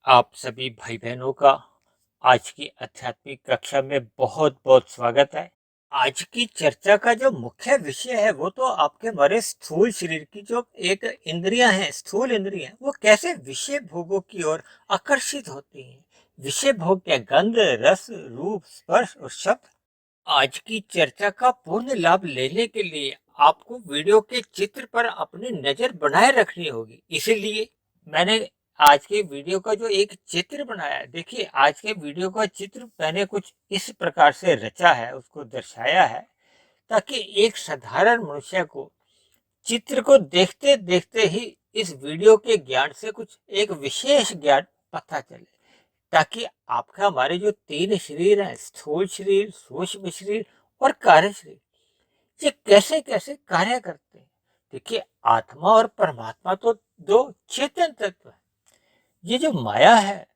आप सभी भाई बहनों का आज की आध्यात्मिक कक्षा में बहुत बहुत स्वागत है। आज की चर्चा का जो मुख्य विषय है वो तो आपके हमारे स्थूल शरीर की जो एक इंद्रियां हैं, स्थूल इंद्रियां, वो कैसे विषय भोगों की ओर आकर्षित होती हैं। विषय भोग क्या, गंध, रस, रूप, स्पर्श और शब्द। आज की चर्चा का पूर्ण लाभ लेने के लिए आपको वीडियो के चित्र पर अपनी नजर बनाए रखनी होगी। इसीलिए मैंने आज के वीडियो का जो एक चित्र बनाया है, देखिए आज के वीडियो का चित्र मैंने कुछ इस प्रकार से रचा है, उसको दर्शाया है, ताकि एक साधारण मनुष्य को चित्र को देखते देखते ही इस वीडियो के ज्ञान से कुछ एक विशेष ज्ञान पता चले, ताकि आपका हमारे जो तीन शरीर हैं, स्थूल शरीर, सूक्ष्म शरीर और कार्य शरीर, ये कैसे कैसे कार्य करते हैं। देखिए, आत्मा और परमात्मा तो दो चेतन तत्व है। ये जो माया है,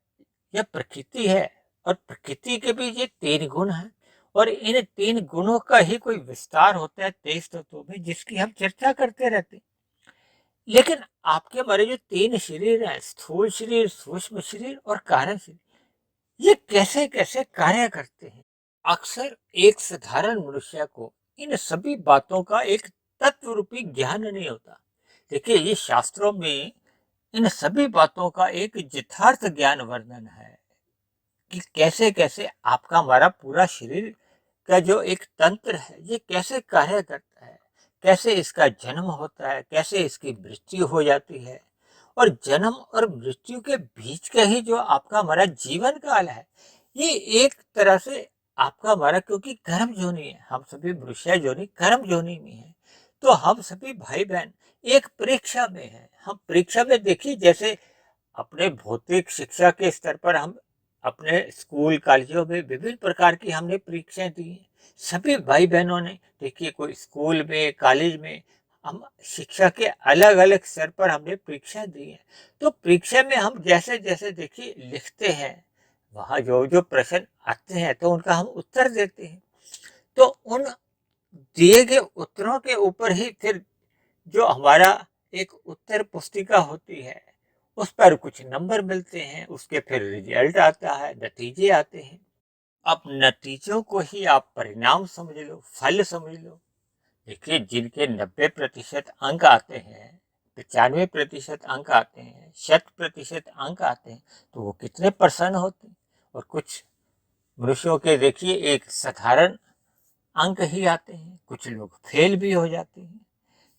यह प्रकृति है, और प्रकृति के भी ये तीन गुण हैं, और इन तीन गुणों का ही कोई विस्तार होता है 23 तत्वों में, जिसकी हम चर्चा करते रहते हैं। लेकिन आपके हमारे जो तीन शरीर हैं, स्थूल शरीर, सूक्ष्म शरीर और कारण शरीर, ये कैसे कैसे कार्य करते हैं। अक्सर एक साधारण मनुष्य को इन सभी बातों का एक तत्व रूपी ज्ञान नहीं होता। देखिए, ये शास्त्रों में इन सभी बातों का एक यथार्थ ज्ञान वर्णन है कि कैसे कैसे आपका हमारा पूरा शरीर का जो एक तंत्र है, ये कैसे कार्य करता है, कैसे इसका जन्म होता है, कैसे इसकी मृत्यु हो जाती है, और जन्म और मृत्यु के बीच का ही जो आपका हमारा जीवन काल है, ये एक तरह से आपका हमारा, क्योंकि कर्म जोनी है, हम सभी मनुष्य जोनी कर्म जोनी में है, तो हम सभी भाई बहन एक परीक्षा में है। हम परीक्षा में, देखिए, जैसे अपने भौतिक शिक्षा के स्तर पर हम अपने स्कूल कॉलेजों में विभिन्न प्रकार की हमने परीक्षाएं दी हैं। सभी भाई बहनों ने, देखिए, कोई स्कूल में, कॉलेज में, हम शिक्षा के अलग अलग स्तर पर हमने परीक्षा दी है। तो परीक्षा में हम जैसे जैसे, देखिए, लिखते हैं, वहाँ जो जो प्रश्न आते हैं तो उनका हम उत्तर देते हैं। तो उन दिए गए उत्तरों के ऊपर ही फिर जो हमारा एक उत्तर पुस्तिका होती है, उस पर कुछ नंबर मिलते हैं, उसके फिर रिजल्ट आता है, नतीजे आते हैं। अब नतीजों को ही आप परिणाम समझ लो, फल समझ लो। देखिए, जिनके 90% अंक आते हैं, 95% अंक आते हैं, 100% अंक आते हैं, तो वो कितने प्रसन्न होते हैं। और कुछ मनुष्यों के, देखिए, एक साधारण अंक ही आते हैं, कुछ लोग फेल भी हो जाते हैं।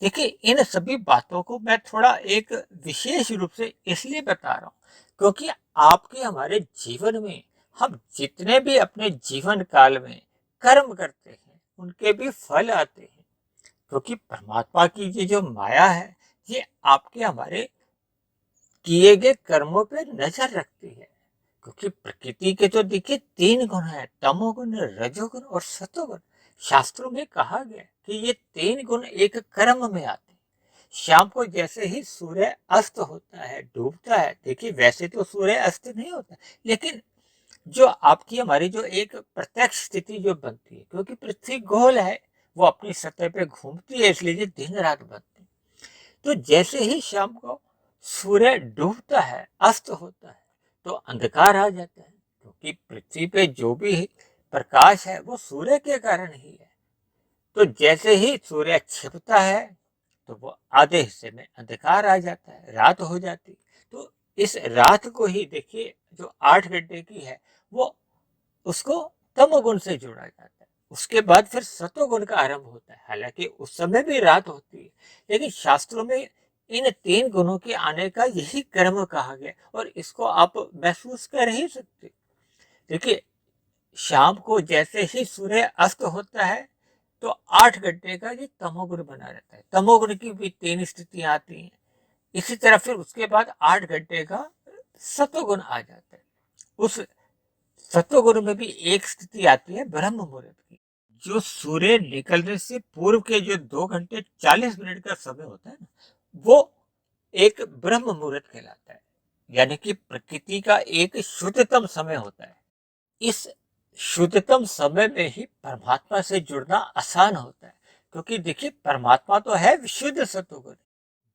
देखिए, इन सभी बातों को मैं थोड़ा एक विशेष रूप से इसलिए बता रहा हूँ, क्योंकि आपके हमारे जीवन में हम जितने भी अपने जीवन काल में कर्म करते हैं, उनके भी फल आते हैं। क्योंकि परमात्मा की ये जो माया है, ये आपके हमारे किए गए कर्मों पे नजर रखती है। क्योंकि प्रकृति के तो, देखिए, तीन गुण है, तमोगुण, रजोगुण और सतोगुण। शास्त्रों में कहा गया कि ये तीन गुण एक कर्म में आते हैं। शाम को जैसे ही सूर्य अस्त होता है, डूबता है, देखिए, वैसे तो सूर्य अस्त नहीं होता, लेकिन जो आपकी हमारी जो एक प्रत्यक्ष स्थिति जो बनती है, क्योंकि पृथ्वी गोल है, वो अपनी सतह पे घूमती है, इसलिए दिन रात बनती है। तो जैसे ही शाम को सूर्य डूबता है, अस्त होता है, तो अंधकार आ जाता है, क्योंकि पृथ्वी पे जो भी प्रकाश है वो सूर्य के कारण ही है। तो जैसे ही सूर्य छिपता है, तो वो आधे हिस्से में अंधकार आ जाता है, रात हो जाती है। तो इस रात को ही, देखिए, जो 8 घंटे की है, वो उसको तमोगुण से जोड़ा जाता है। उसके बाद फिर सतोगुण का आरंभ होता है। हालांकि उस समय भी रात होती है, लेकिन शास्त्रों में इन तीन गुणों के आने का यही क्रम कहा गया, और इसको आप महसूस कर ही सकते। देखिए, शाम को जैसे ही सूर्य अस्त होता है, तो 8 घंटे का ये तमोगुण बना रहता है। तमोगुण की भी तीन स्थितियां आती हैं। इसी तरह फिर उसके बाद 8 घंटे का सतोगुण आ जाता है। उस सत्वगुरु में भी एक स्थिति आती है ब्रह्म मुहूर्त की, जो सूर्य निकलने से पूर्व के जो 2 घंटे 40 मिनट का समय होता है ना, वो एक ब्रह्म मुहूर्त कहलाता है। यानी कि प्रकृति का एक शुद्धतम समय होता है। इस शुद्धतम समय में ही परमात्मा से जुड़ना आसान होता है, क्योंकि देखिए, परमात्मा तो है विशुद्ध सत्वगुण।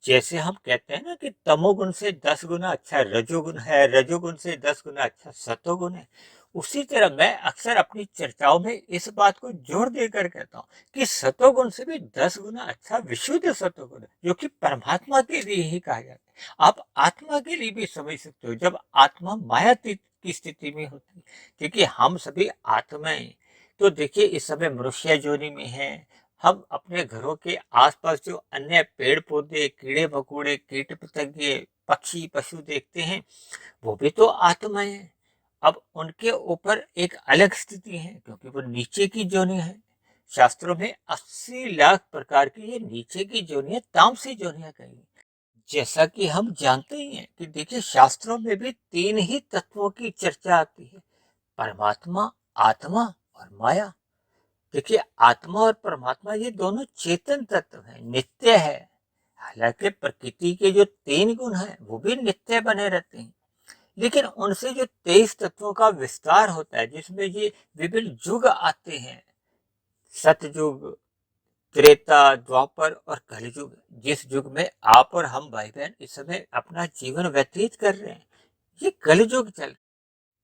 जैसे हम कहते हैं ना कि तमोगुण से 10 गुना अच्छा रजोगुण है, रजोगुण से 10 गुना अच्छा सतोगुण है। उसी तरह मैं अक्सर अपनी चर्चाओं में इस बात को जोर देकर कहता हूँ कि सतोगुण से भी 10 गुना अच्छा विशुद्ध सतोगुण है, जो कि परमात्मा के लिए ही कहा जाता है। आप आत्मा के लिए भी समझ सकते हो, जब आत्मा मायातीत की स्थिति में होती है, क्योंकि हम सभी आत्माएं तो देखिए इस समय मनुष्य योनि में है। हम अपने घरों के आसपास जो अन्य पेड़ पौधे, कीड़े मकोड़े, कीट पतंगे, पक्षी पशु देखते हैं, वो भी तो आत्माएं हैं। अब उनके ऊपर एक अलग स्थिति है, क्योंकि वो नीचे की जोनि है। शास्त्रों में 80 लाख प्रकार की ये नीचे की जोनियां, तामसी जोनियां कही। जैसा कि हम जानते ही हैं कि देखिए शास्त्रों में भी तीन ही तत्वों की चर्चा आती है, परमात्मा, आत्मा और माया। देखिए आत्मा और परमात्मा ये दोनों चेतन तत्व हैं, नित्य है। हालांकि प्रकृति के जो तीन गुण हैं वो भी नित्य बने रहते हैं, लेकिन उनसे जो 23 तत्वों का विस्तार होता है, जिसमें ये विभिन्न युग आते हैं, सतयुग, त्रेता, द्वापर और कलयुग, जिस युग में आप और हम भाई बहन इस समय अपना जीवन व्यतीत कर रहे हैं, ये कलयुग चल।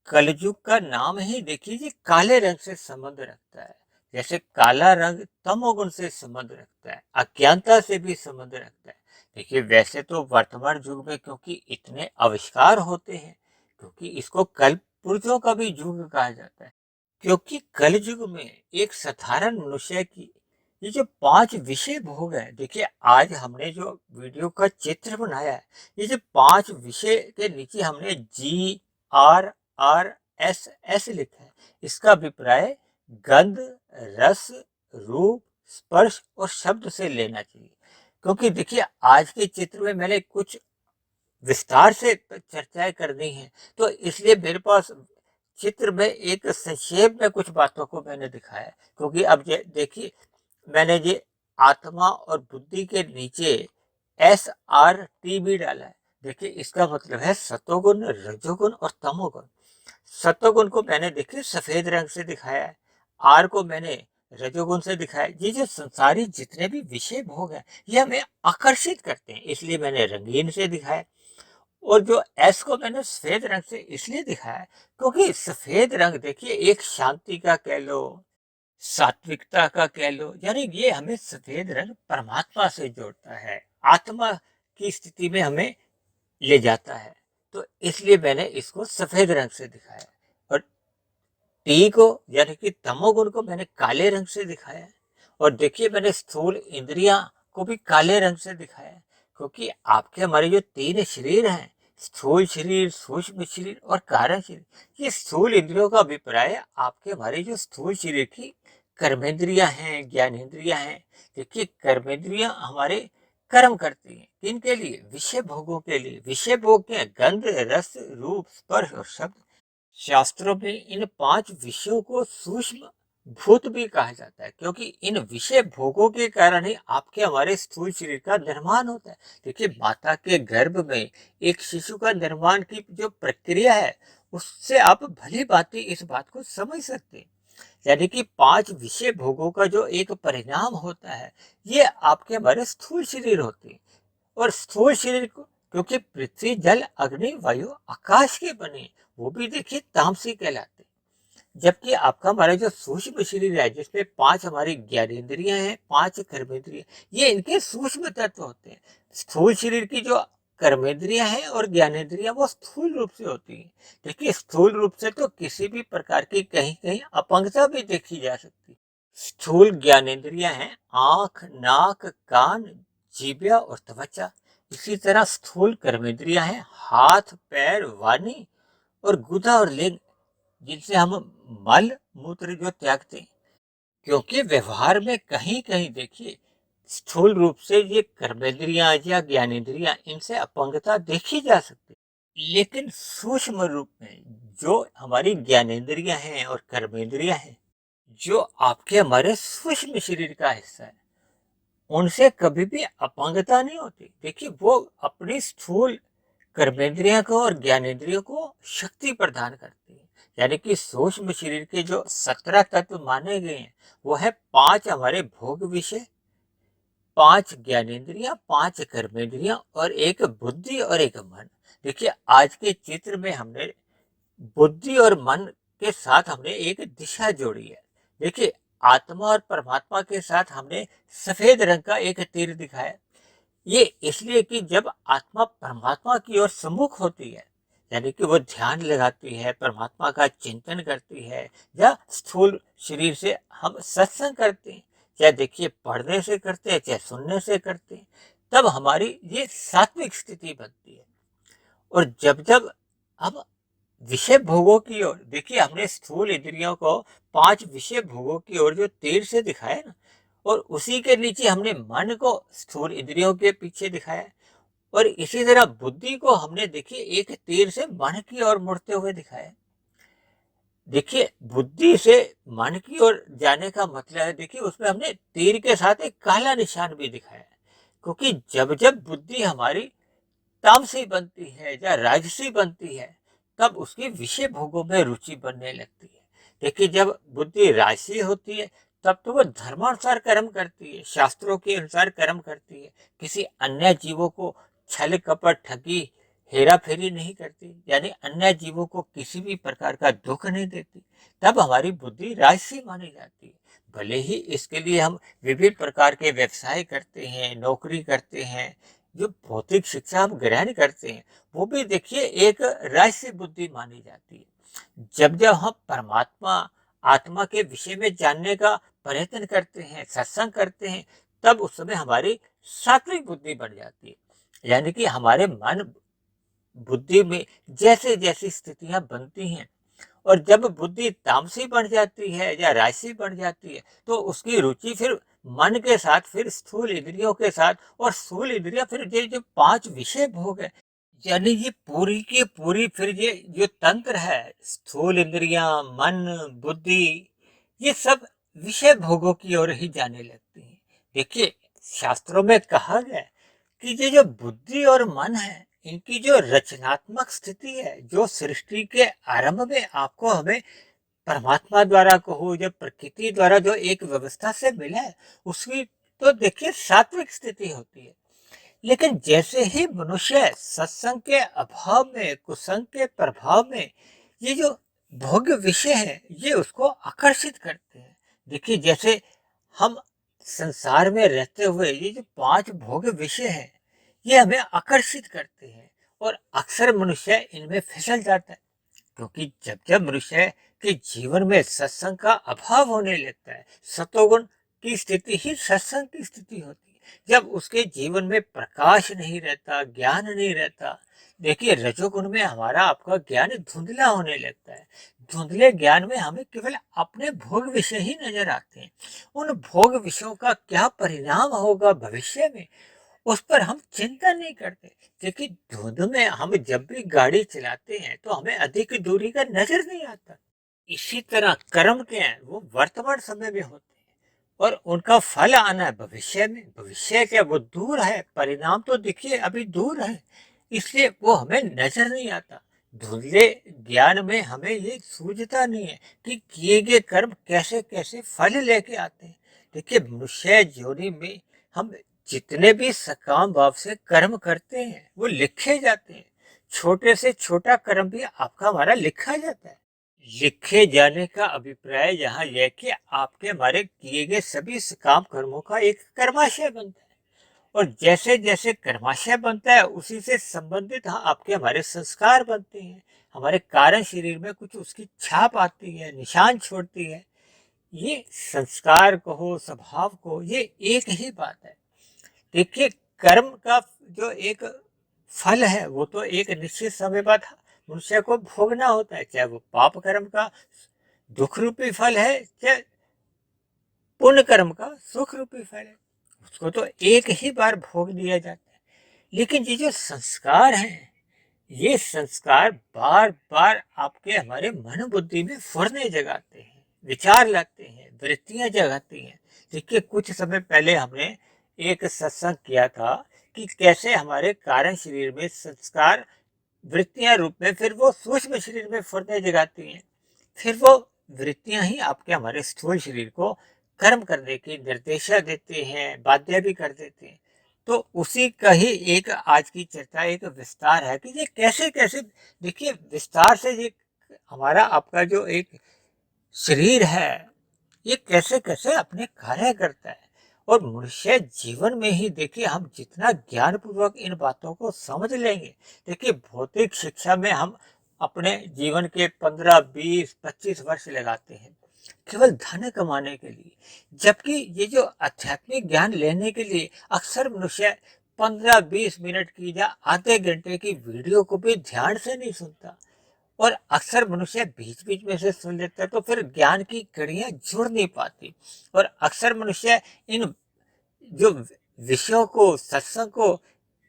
कलयुग का नाम ही देखिए, ये काले रंग से संबंध रखता है। जैसे काला रंग तमोगुण से संबंध रखता है, अज्ञानता से भी संबंध रखता है। देखिए वैसे तो वर्तमान युग में क्योंकि इतने आविष्कार होते हैं, क्योंकि इसको कल्प पुरुषों का भी युग कहा जाता है, क्योंकि कल युग में एक साधारण मनुष्य की ये जो 5 विषय भोग है, देखिए आज हमने जो वीडियो का चित्र बनाया है, ये जो 5 विषय के नीचे हमने GRRSS लिखा है, इसका अभिप्राय गंध, रस, रूप, स्पर्श और शब्द से लेना चाहिए। क्योंकि देखिए आज के चित्र में मैंने कुछ विस्तार से चर्चाएं करनी है, तो इसलिए मेरे पास चित्र में एक संक्षेप में कुछ बातों को मैंने दिखाया। क्योंकि अब देखिए मैंने ये आत्मा और बुद्धि के नीचे SRT भी डाला है। देखिए इसका मतलब है सतोगुण, रजोगुण और तमोगुण। सत्वगुण को मैंने देखिए सफेद रंग से दिखाया है, आर को मैंने रजोगुण से दिखाया है। ये जो संसारी जितने भी विषय भोग हैं ये हमें आकर्षित करते हैं, इसलिए मैंने रंगीन से दिखाया। और जो एस को मैंने सफेद रंग से इसलिए दिखाया है क्योंकि सफेद रंग देखिए एक शांति का कह लो, सात्विकता का कह लो, यानी ये हमें सफेद रंग परमात्मा से जोड़ता है, आत्मा की स्थिति में हमें ले जाता है। तो इसलिए मैंने इसको सफेद रंग से दिखाया। और टी को यानी कि तमोगुण को मैंने काले रंग से दिखाया है। और देखिए मैंने स्थूल इंद्रियां को भी काले रंग से दिखाया है, क्योंकि आपके हमारे जो तीन शरीर हैं, स्थूल शरीर, सूक्ष्म शरीर और कारण शरीर, ये स्थूल इंद्रियों का अभिप्राय है आपके हमारे जो स्थूल शरीर की कर्मेंद्रियां हैं, ज्ञानेन्द्रियां हैं। देखिए कर्मेंद्रियां हमारे कर्म करती हैं, किनके लिए? विषय भोगों के लिए। विषय भोग के गंध, रस, रूप, स्पर्श और शब्द। शास्त्रों में इन 5 विषयों को सूक्ष्म भूत भी कहा जाता है, क्योंकि इन विषय भोगों के कारण ही आपके हमारे स्थूल शरीर का निर्माण होता है। देखिए माता के गर्भ में एक शिशु का निर्माण की जो प्रक्रिया है, उससे आप भली भांति इस बात को समझ सकते हैं। यानी कि 5 विषय भोगों का जो एक परिणाम होता है, ये आपके हमारे स्थूल शरीर होते हैं। और स्थूल शरीर को क्योंकि पृथ्वी, जल, अग्नि, वायु, आकाश के बने, वो भी देखिए तामसी कहलाते हैं। जबकि आपका हमारा जो सूक्ष्म शरीर है, जिसमें 5 हमारी ज्ञानेन्द्रियां हैं, 5 कर्मेंद्रियां, ये इनके सूक्ष्म तत्व होते हैं। स्थूल शरीर की जो कर्मेंद्रियां हैं और ज्ञानेन्द्रियां वो स्थूल रूप से होती हैं। देखिए स्थूल रूप से तो किसी भी प्रकार की कहीं कहीं अपंगता भी देखी जा सकती है। स्थूल ज्ञानेन्द्रियां हैं आंख, नाक, कान, जीभा और त्वचा। इसी तरह स्थूल कर्मेंद्रियां हैं हाथ, पैर, वाणी और गुदा और लिंग, जिनसे हम मल मूत्र जो त्यागते हैं। क्योंकि व्यवहार में कहीं कहीं देखिए स्थूल रूप से ये कर्मेंद्रियां या ज्ञानेन्द्रियां, इनसे अपंगता देखी जा सकती है, लेकिन सूक्ष्म रूप में जो हमारी ज्ञानेन्द्रियां हैं और कर्मेंद्रियां हैं, जो आपके हमारे सूक्ष्म शरीर का हिस्सा है, उनसे कभी भी अपंगता नहीं होती। देखिए वो अपनी स्थूल कर्मेंद्रियों को और ज्ञानेन्द्रियों को शक्ति प्रदान करती है। यानी कि सूक्ष्म शरीर के जो 17 तत्व माने गए हैं, वो है 5 हमारे भोग विषय, 5 ज्ञानेंद्रियां, 5 कर्मेंद्रियां और एक बुद्धि और एक मन। देखिए आज के चित्र में हमने बुद्धि और मन के साथ हमने एक दिशा जोड़ी है। देखिए आत्मा और परमात्मा के साथ हमने सफेद रंग का एक तीर दिखाया। ये इसलिए कि जब आत्मा परमात्मा की ओर सम्मुख होती है, यानी कि वो ध्यान लगाती है, परमात्मा का चिंतन करती है, या स्थूल शरीर से हम सत्संग करते हैं, चाहे देखिए पढ़ने से करते हैं, चाहे सुनने से करते हैं, तब हमारी ये सात्विक स्थिति बनती है। और जब जब हम विषय भोगों की ओर, देखिए हमने स्थूल इंद्रियों को 5 विषय भोगों की ओर जो तीर से दिखाया ना, और उसी के नीचे हमने मन को स्थूल इंद्रियों के पीछे दिखाया, और इसी तरह बुद्धि को हमने देखिए एक तीर से मन की ओर मुड़ते हुए दिखाया। देखिए बुद्धि से मन की ओर जाने का मतलब है, देखिए उसमें हमने तीर के साथ एक काला निशान भी दिखाया, क्योंकि जब जब बुद्धि हमारी तामसी बनती है या राजसी बनती है, तब उसकी विषय भोगों में रुचि बनने लगती है। देखिए जब बुद्धि राजसी होती है, तब तो वो धर्मानुसार कर्म करती है, शास्त्रों के अनुसार कर्म करती है, किसी अन्य जीवों को छल कपट ठगी हेरा फेरी नहीं करती, यानी अन्य जीवों को किसी भी प्रकार का दुख नहीं देती। तब हमारी बुद्धि राजसी मानी जाती है। भले ही इसके लिए हम विभिन्न प्रकार के व्यवसाय करते हैं, नौकरी करते हैं, जो भौतिक शिक्षा हम ग्रहण करते हैं, वो भी देखिए एक राजसी बुद्धि मानी जाती है। जब जब हम परमात्मा आत्मा के विषय में जानने का प्रयत्न करते हैं, सत्संग करते हैं, तब उस समय हमारी सात्विक बुद्धि बन जाती है। यानी कि हमारे मन बुद्धि में जैसे जैसी स्थितियां बनती हैं, और जब बुद्धि तामसी बन जाती है या राजसी बन जाती है, तो उसकी रुचि फिर मन के साथ, फिर स्थूल इंद्रियों के साथ, और स्थूल इंद्रियां फिर ये जो 5 विषय भोग है, यानी ये पूरी की पूरी फिर ये जो तंत्र है, स्थूल इंद्रियां, मन, बुद्धि, ये सब विषय भोगों की ओर ही जाने लगती हैं। देखिए शास्त्रों में कहा गया है कि ये जो बुद्धि और मन है, इनकी जो रचनात्मक स्थिति है, जो सृष्टि के आरंभ में आपको हमें परमात्मा द्वारा कहो या प्रकृति द्वारा जो एक व्यवस्था से मिला है, उसकी तो देखिए सात्विक स्थिति होती है। लेकिन जैसे ही मनुष्य सत्संग के अभाव में, कुसंग के प्रभाव में, ये जो भोग्य विषय है, ये उसको आकर्षित करते हैं। देखिए जैसे हम संसार में रहते हुए ये जो 5 भोग्य विषय हैं, ये हमें आकर्षित करते हैं, और अक्सर मनुष्य इनमें फिसल जाता है। क्योंकि जब जब मनुष्य के जीवन में सत्संग का अभाव होने लगता है, सतोगुण की स्थिति ही सत्संग की स्थिति होती है, जब उसके जीवन में प्रकाश नहीं रहता, ज्ञान नहीं रहता। देखिए रजोगुण में हमारा आपका ज्ञान धुंधला होने लगता है। धुंधले ज्ञान में हमें केवल अपने भोग विषय ही नजर आते हैं। उन भोग विषयों का क्या परिणाम होगा भविष्य में, उस पर हम चिंता नहीं करते। क्योंकि धुंध में हम जब भी गाड़ी चलाते हैं, तो हमें अधिक दूरी का नजर नहीं आता। इसी तरह कर्म के हैं, वो वर्तमान समय में होते हैं, और उनका फल आना है भविष्य में। भविष्य क्या, वो दूर है, परिणाम तो देखिए अभी दूर है, इसलिए वो हमें नजर नहीं आता। धुंधले ज्ञान में हमें ये सूझता नहीं है कि किए गए कर्म कैसे कैसे फल लेके आते हैं। देखिए मनुष्य योनि में हम जितने भी सकाम भाव से कर्म करते हैं, वो लिखे जाते हैं। छोटे से छोटा कर्म भी आपका हमारा लिखा जाता है। लिखे जाने का अभिप्राय यहाँ यह कि आपके हमारे किए गए सभी सकाम कर्मों का एक कर्माशय बनता है, और जैसे जैसे कर्माशय बनता है, उसी से संबंधित हाँ आपके हमारे संस्कार बनते हैं। हमारे कारण शरीर में कुछ उसकी छाप आती है, निशान छोड़ती है। ये संस्कार कहो, स्वभाव को, ये एक ही बात है। देखिए कर्म का जो एक फल है, वो तो एक निश्चित समय बाद मनुष्य को भोगना होता है, चाहे वो पाप कर्म का दुख रूपी फल है, चाहे पुण्य कर्म का सुख रूपी फल है, उसको तो एक ही बार भोग दिया जाता है। लेकिन ये जो संस्कार हैं, ये संस्कार बार बार आपके हमारे मन बुद्धि में फुरने जगाते हैं, विचार लाते हैं, वृत्तियां जगाती हैं। देखिए कुछ समय पहले हमने एक सत्संग किया था कि कैसे हमारे कारण शरीर में संस्कार वृत्तियां रूप में, फिर वो सूक्ष्म शरीर में फुरने जगाती हैं, फिर वो वृत्तियां ही आपके हमारे स्थूल शरीर को कर्म करने की निर्देशा देते हैं, बाध्य भी कर देते हैं। तो उसी का ही एक आज की चर्चा एक विस्तार है कि ये कैसे-कैसे देखिए विस्तार से ये हमारा आपका जो एक शरीर है, ये कैसे-कैसे अपने कार्य करता है। और मनुष्य जीवन में ही देखिए हम जितना ज्ञानपूर्वक इन बातों को समझ लेंगे, देखिए भौतिक शिक्षा में हम अपने जीवन के 15, 20, 25 वर्ष लगाते हैं केवल धन कमाने के लिए, जबकि ये जो आध्यात्मिक ज्ञान लेने के लिए अक्सर मनुष्य 15-20 मिनट की या आधे घंटे की वीडियो को भी ध्यान से नहीं सुनता। और अक्सर मनुष्य बीच बीच में से सुन लेता है तो फिर ज्ञान की कड़ियां जुड़ नहीं पाती। और अक्सर मनुष्य इन जो विषयों को सत्संग को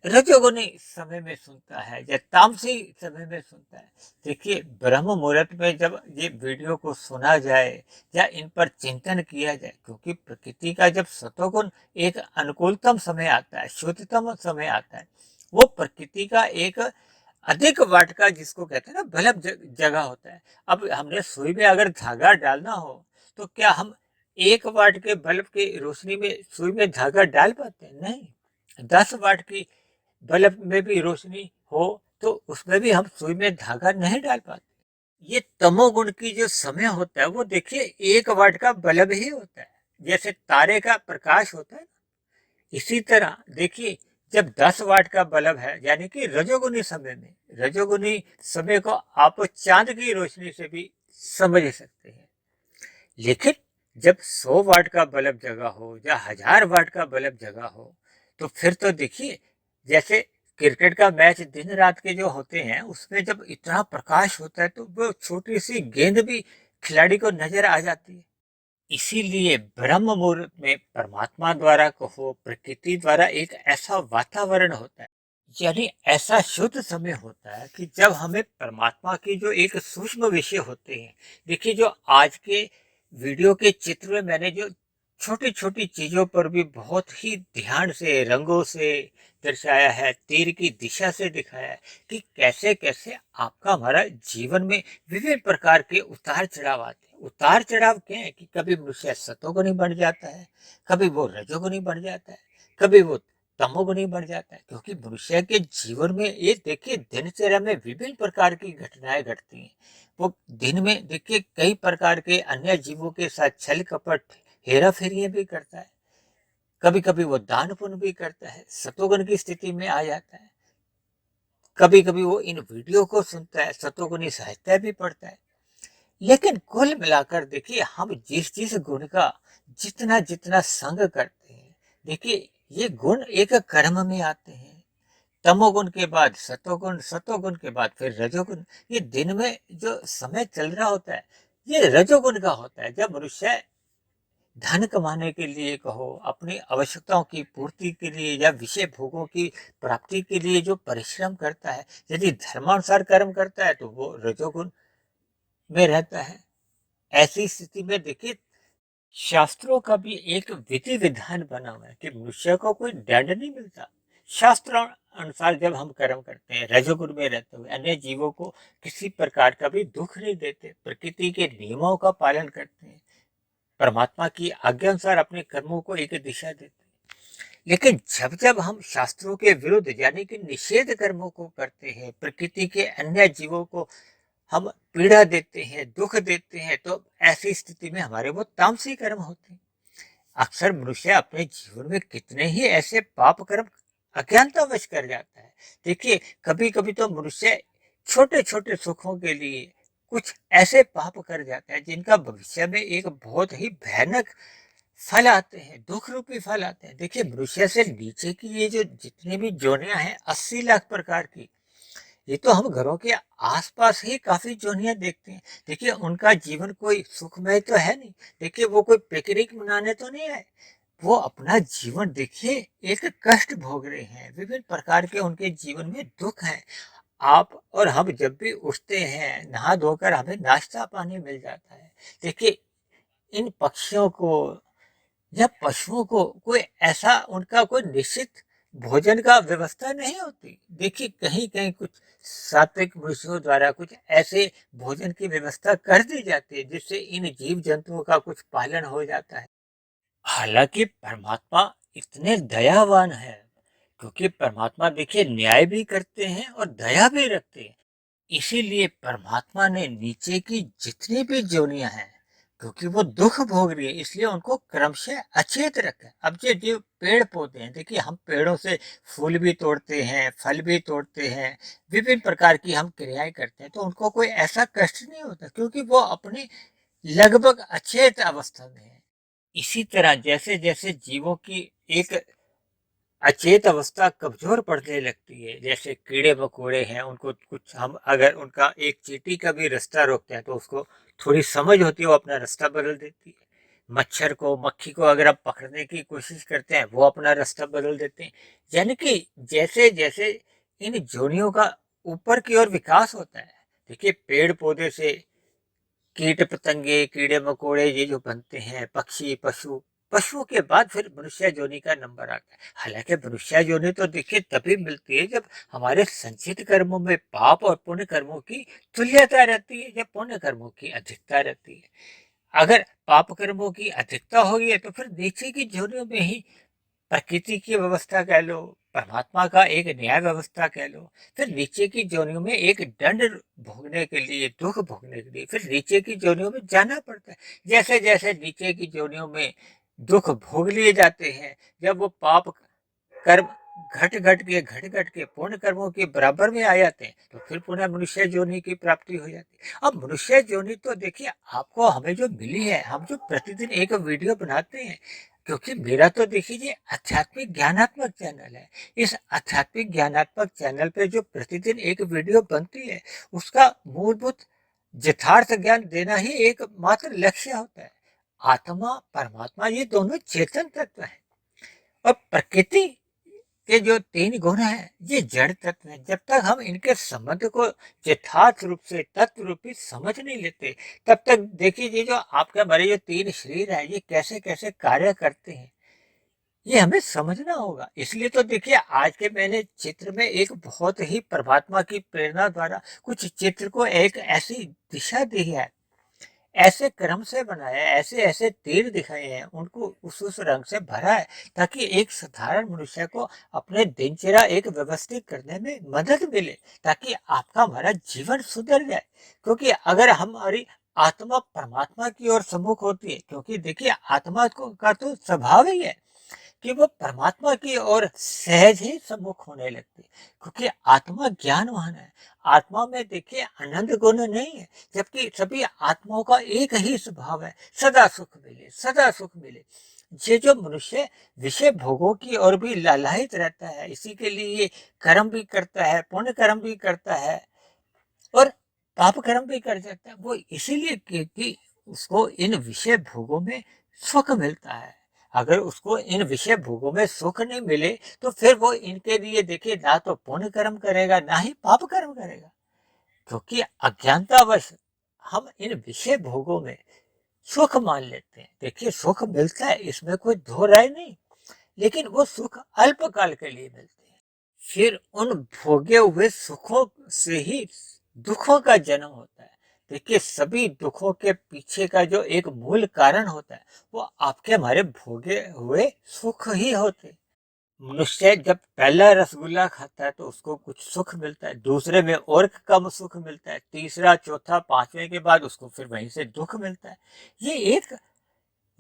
रजोगुनी समय में सुनता है या तामसी समय में सुनता है। देखिए ब्रह्म मुहूर्त में जब ये वीडियो को सुना जाए या इन पर चिंतन किया जाए, क्योंकि प्रकृति का जब सतोगुण एक अनुकूलतम समय आता है, शुद्धतम समय आता है, वो प्रकृति का एक अधिक वाट का जिसको कहते हैं ना बल्ब जगह होता है। अब हमने सुई में अगर धागा डालना हो तो क्या हम 1 वाट के बल्ब की रोशनी में सुई में धागा डाल पाते हैं? नहीं। 10 वाट की बल्ब में भी रोशनी हो तो उसमें भी हम सुई में धागा नहीं डाल पाते। ये तमोगुण की जो समय होता है वो देखिए 1 वाट का बल्ब ही होता है, जैसे तारे का प्रकाश होता है। इसी तरह देखिए जब 10 वाट का बल्ब है यानी कि रजोगुनी समय में, रजोगुनी समय को आप चांद की रोशनी से भी समझ सकते हैं। लेकिन जब 100 वाट का बल्ब जगा हो या 1000 वाट का बल्ब जगा हो तो फिर तो देखिए जैसे क्रिकेट का मैच दिन रात के जो होते हैं उसमें जब इतना प्रकाश होता है तो वो छोटी सी गेंद भी खिलाड़ी को नजर आ जाती है। इसीलिए ब्रह्म मुहूर्त में परमात्मा द्वारा कहो प्रकृति द्वारा एक ऐसा वातावरण होता है, यानी ऐसा शुद्ध समय होता है कि जब हमें परमात्मा की जो एक सूक्ष्म विषय होते हैं, देखिए जो आज के वीडियो के चित्र में मैंने जो छोटी छोटी चीजों पर भी बहुत ही ध्यान से रंगों से दर्शाया है, तीर की दिशा से दिखाया है कि कैसे कैसे आपका हमारा जीवन में विभिन्न प्रकार के उतार चढ़ाव आते हैं। उतार चढ़ाव क्या है कि कभी मनुष्य सतोगुणी बन जाता है, कभी वो रजोगुणी बन जाता है, कभी वो तमोगुणी बन जाता है, क्योंकि मनुष्य के जीवन में ये देखिए दिनचर्या में विभिन्न प्रकार की घटनाएं घटती हैं। वो दिन में देखिए कई प्रकार के अन्य जीवों के साथ छल कपट हेरा फेरियां भी करता है, कभी कभी वो दान पुण्य भी करता है, सतोगुण की स्थिति में आ जाता है, कभी कभी वो इन वीडियो को सुनता है, सतोगुणी साहित्य भी पढ़ता है। लेकिन कुल मिलाकर देखिए हम जिस जिस गुण का जितना जितना संग करते हैं, देखिए ये गुण एक कर्म में आते हैं। तमोगुण के बाद सतोगुण, सतोगुण के बाद फिर रजोगुण। ये दिन में जो समय चल रहा होता है ये रजोगुण का होता है, जब मनुष्य धन कमाने के लिए कहो, अपनी आवश्यकताओं की पूर्ति के लिए या विषय भोगों की प्राप्ति के लिए जो परिश्रम करता है, यदि धर्मानुसार कर्म करता है तो वो रजोगुण में रहता है। ऐसी स्थिति में देखिए शास्त्रों का भी एक विधि विधान बना हुआ है कि मनुष्य को कोई दंड नहीं मिलता। शास्त्र अनुसार जब हम कर्म करते हैं रजोगुण में रहते हुए अन्य जीवों को किसी प्रकार का भी दुख नहीं देते, प्रकृति के नियमों का पालन करते हैं, परमात्मा की आज्ञा अनुसार अपने कर्मों को एक दिशा देते हैं। लेकिन जब जब हम शास्त्रों के विरुद्ध यानी कि निषेध कर्मों को करते हैं, प्रकृति के अन्य जीवों को हम पीड़ा देते हैं, दुख देते हैं, तो ऐसी स्थिति में हमारे वो तामसी कर्म होते हैं। अक्सर मनुष्य अपने जीवन में कितने ही ऐसे पाप कर्म अज्ञानतावश कर जाता है। देखिए कभी कभी तो मनुष्य छोटे छोटे सुखों के लिए कुछ ऐसे पाप कर जाता है जिनका भविष्य में एक बहुत ही भयानक फल आते हैं, दुख रूपी फल आते हैं। देखिए मनुष्य से नीचे की ये जो जितनी भी जोनियां हैं 80 लाख प्रकार की, ये तो हम घरों के आसपास ही काफी जोनियां देखते हैं। देखिए उनका जीवन कोई सुखमय तो है नहीं, देखिए वो कोई पिकनिक मनाने तो नहीं आए, वो अपना जीवन देखिए एक कष्ट भोग रहे हैं, विभिन्न प्रकार के उनके जीवन में दुख है। आप और हम जब भी उठते हैं नहा धोकर हमें नाश्ता पानी मिल जाता है, देखिए इन पक्षियों को या पशुओं को कोई ऐसा उनका कोई निश्चित भोजन का व्यवस्था नहीं होती। देखिए कहीं कहीं कुछ सात्विक मनुष्यों द्वारा कुछ ऐसे भोजन की व्यवस्था कर दी जाती है जिससे इन जीव जंतुओं का कुछ पालन हो जाता है। हालांकि परमात्मा इतने दयावान है, क्योंकि परमात्मा देखिए न्याय भी करते हैं और दया भी रखते हैं। इसीलिए परमात्मा ने नीचे की जितनी भी योनियां हैं, क्योंकि वो दुख भोग रही है, इसलिए उनको क्रमशः अचेत रखा है। अब जो पेड़ पौधे हैं, देखिए हम पेड़ों से फूल भी तोड़ते हैं, फल भी तोड़ते हैं, विभिन्न प्रकार की हम क्रियाएं करते हैं, तो उनको कोई ऐसा कष्ट नहीं होता, क्योंकि वो अपनी लगभग अचेत अवस्था में है। इसी तरह जैसे जैसे जीवों की एक अचेत अवस्था कमजोर पड़ने लगती है, जैसे कीड़े मकोड़े हैं, उनको कुछ हम अगर उनका एक चींटी का भी रास्ता रोकते हैं तो उसको थोड़ी समझ होती है, वो अपना रास्ता बदल देती है। मच्छर को, मक्खी को अगर आप पकड़ने की कोशिश करते हैं, वो अपना रास्ता बदल देते हैं। यानी कि जैसे जैसे इन जोनियों का ऊपर की ओर विकास होता है, देखिए पेड़ पौधे से कीट पतंगे, कीड़े मकोड़े ये जो बनते हैं, पक्षी, पशु, पशुओं के बाद फिर मनुष्य योनि का नंबर आता है। हालांकि मनुष्य योनि तो देखिए तभी मिलती है जब हमारे संचित कर्मों में पाप और पुण्य कर्मों की तुल्यता रहती है, जब पुण्य कर्मों की अधिकता रहती है। अगर पाप कर्मों की अधिकता होगी तो फिर नीचे की योनियों में ही प्रकृति की व्यवस्था कह लो, परमात्मा का एक न्याय व्यवस्था कह लो, फिर नीचे की जोनियों में एक दंड भोगने के लिए, दुख भोगने के लिए फिर नीचे की जोनियों में जाना पड़ता है। जैसे जैसे नीचे की जोनियों में दुख भोग लिए जाते हैं, जब वो पाप कर्म घट घट के पूर्ण कर्मों के बराबर में आ जाते हैं, तो फिर पुनः मनुष्य जोनि की प्राप्ति हो जाती है। अब मनुष्य जोनि तो देखिए आपको हमें जो मिली है, हम जो प्रतिदिन एक वीडियो बनाते हैं, क्योंकि मेरा तो देखिए आध्यात्मिक ज्ञानात्मक चैनल है। इस आध्यात्मिक ज्ञानात्मक चैनल पे जो प्रतिदिन एक वीडियो बनती है, उसका मूलभूत यथार्थ ज्ञान देना ही एक मात्र लक्ष्य होता है। आत्मा परमात्मा ये दोनों चेतन तत्व है, और प्रकृति के जो तीन गुण हैं ये जड़ तत्व हैं। जब तक हम इनके संबंध को यथार्थ रूप से तत्व रूपी समझ नहीं लेते, तब तक देखिए ये जो आपके हमारे जो तीन शरीर है, ये कैसे कैसे कार्य करते हैं, ये हमें समझना होगा। इसलिए तो देखिए आज के मैंने चित्र में एक बहुत ही परमात्मा की प्रेरणा द्वारा कुछ चित्र को एक ऐसी दिशा दी है, ऐसे क्रम से बनाया है, ऐसे ऐसे तीर दिखाए हैं, उनको उस रंग से भरा है, ताकि एक साधारण मनुष्य को अपने दिनचर्या एक व्यवस्थित करने में मदद मिले, ताकि आपका हमारा जीवन सुधर जाए। क्योंकि अगर हमारी आत्मा परमात्मा की ओर सम्मुख होती है, क्योंकि देखिए आत्मा को का तो स्वभाव ही है कि वो परमात्मा की ओर सहज ही सम्मुख होने लगती है, क्योंकि आत्मा ज्ञानवान है। आत्मा में देखिए आनंद गुण नहीं है, जबकि सभी आत्माओं का एक ही स्वभाव है, सदा सुख मिले, सदा सुख मिले। ये जो मनुष्य विषय भोगों की ओर भी लालायित रहता है, इसी के लिए कर्म भी करता है, पुण्य कर्म भी करता है और पाप कर्म भी कर सकता है, वो इसीलिए कि उसको इन विषय भोगों में सुख मिलता है। अगर उसको इन विषय भोगों में सुख नहीं मिले, तो फिर वो इनके लिए देखिए ना तो पुण्य कर्म करेगा, ना ही पाप कर्म करेगा, क्योंकि अज्ञानतावश हम इन विषय भोगों में सुख मान लेते हैं। देखिए सुख मिलता है, इसमें कोई दो राय नहीं, लेकिन वो सुख अल्पकाल के लिए मिलते हैं। फिर उन भोगे हुए सुखों से ही दुखों का जन्म होता है। देखिए सभी दुखों के पीछे का जो एक मूल कारण होता है, वो आपके हमारे भोगे हुए सुख ही होते हैं। मनुष्य जब पहला रसगुल्ला खाता है तो उसको कुछ सुख मिलता है, दूसरे में और कम सुख मिलता है, तीसरा चौथा पांचवें के बाद उसको फिर वहीं से दुख मिलता है। ये एक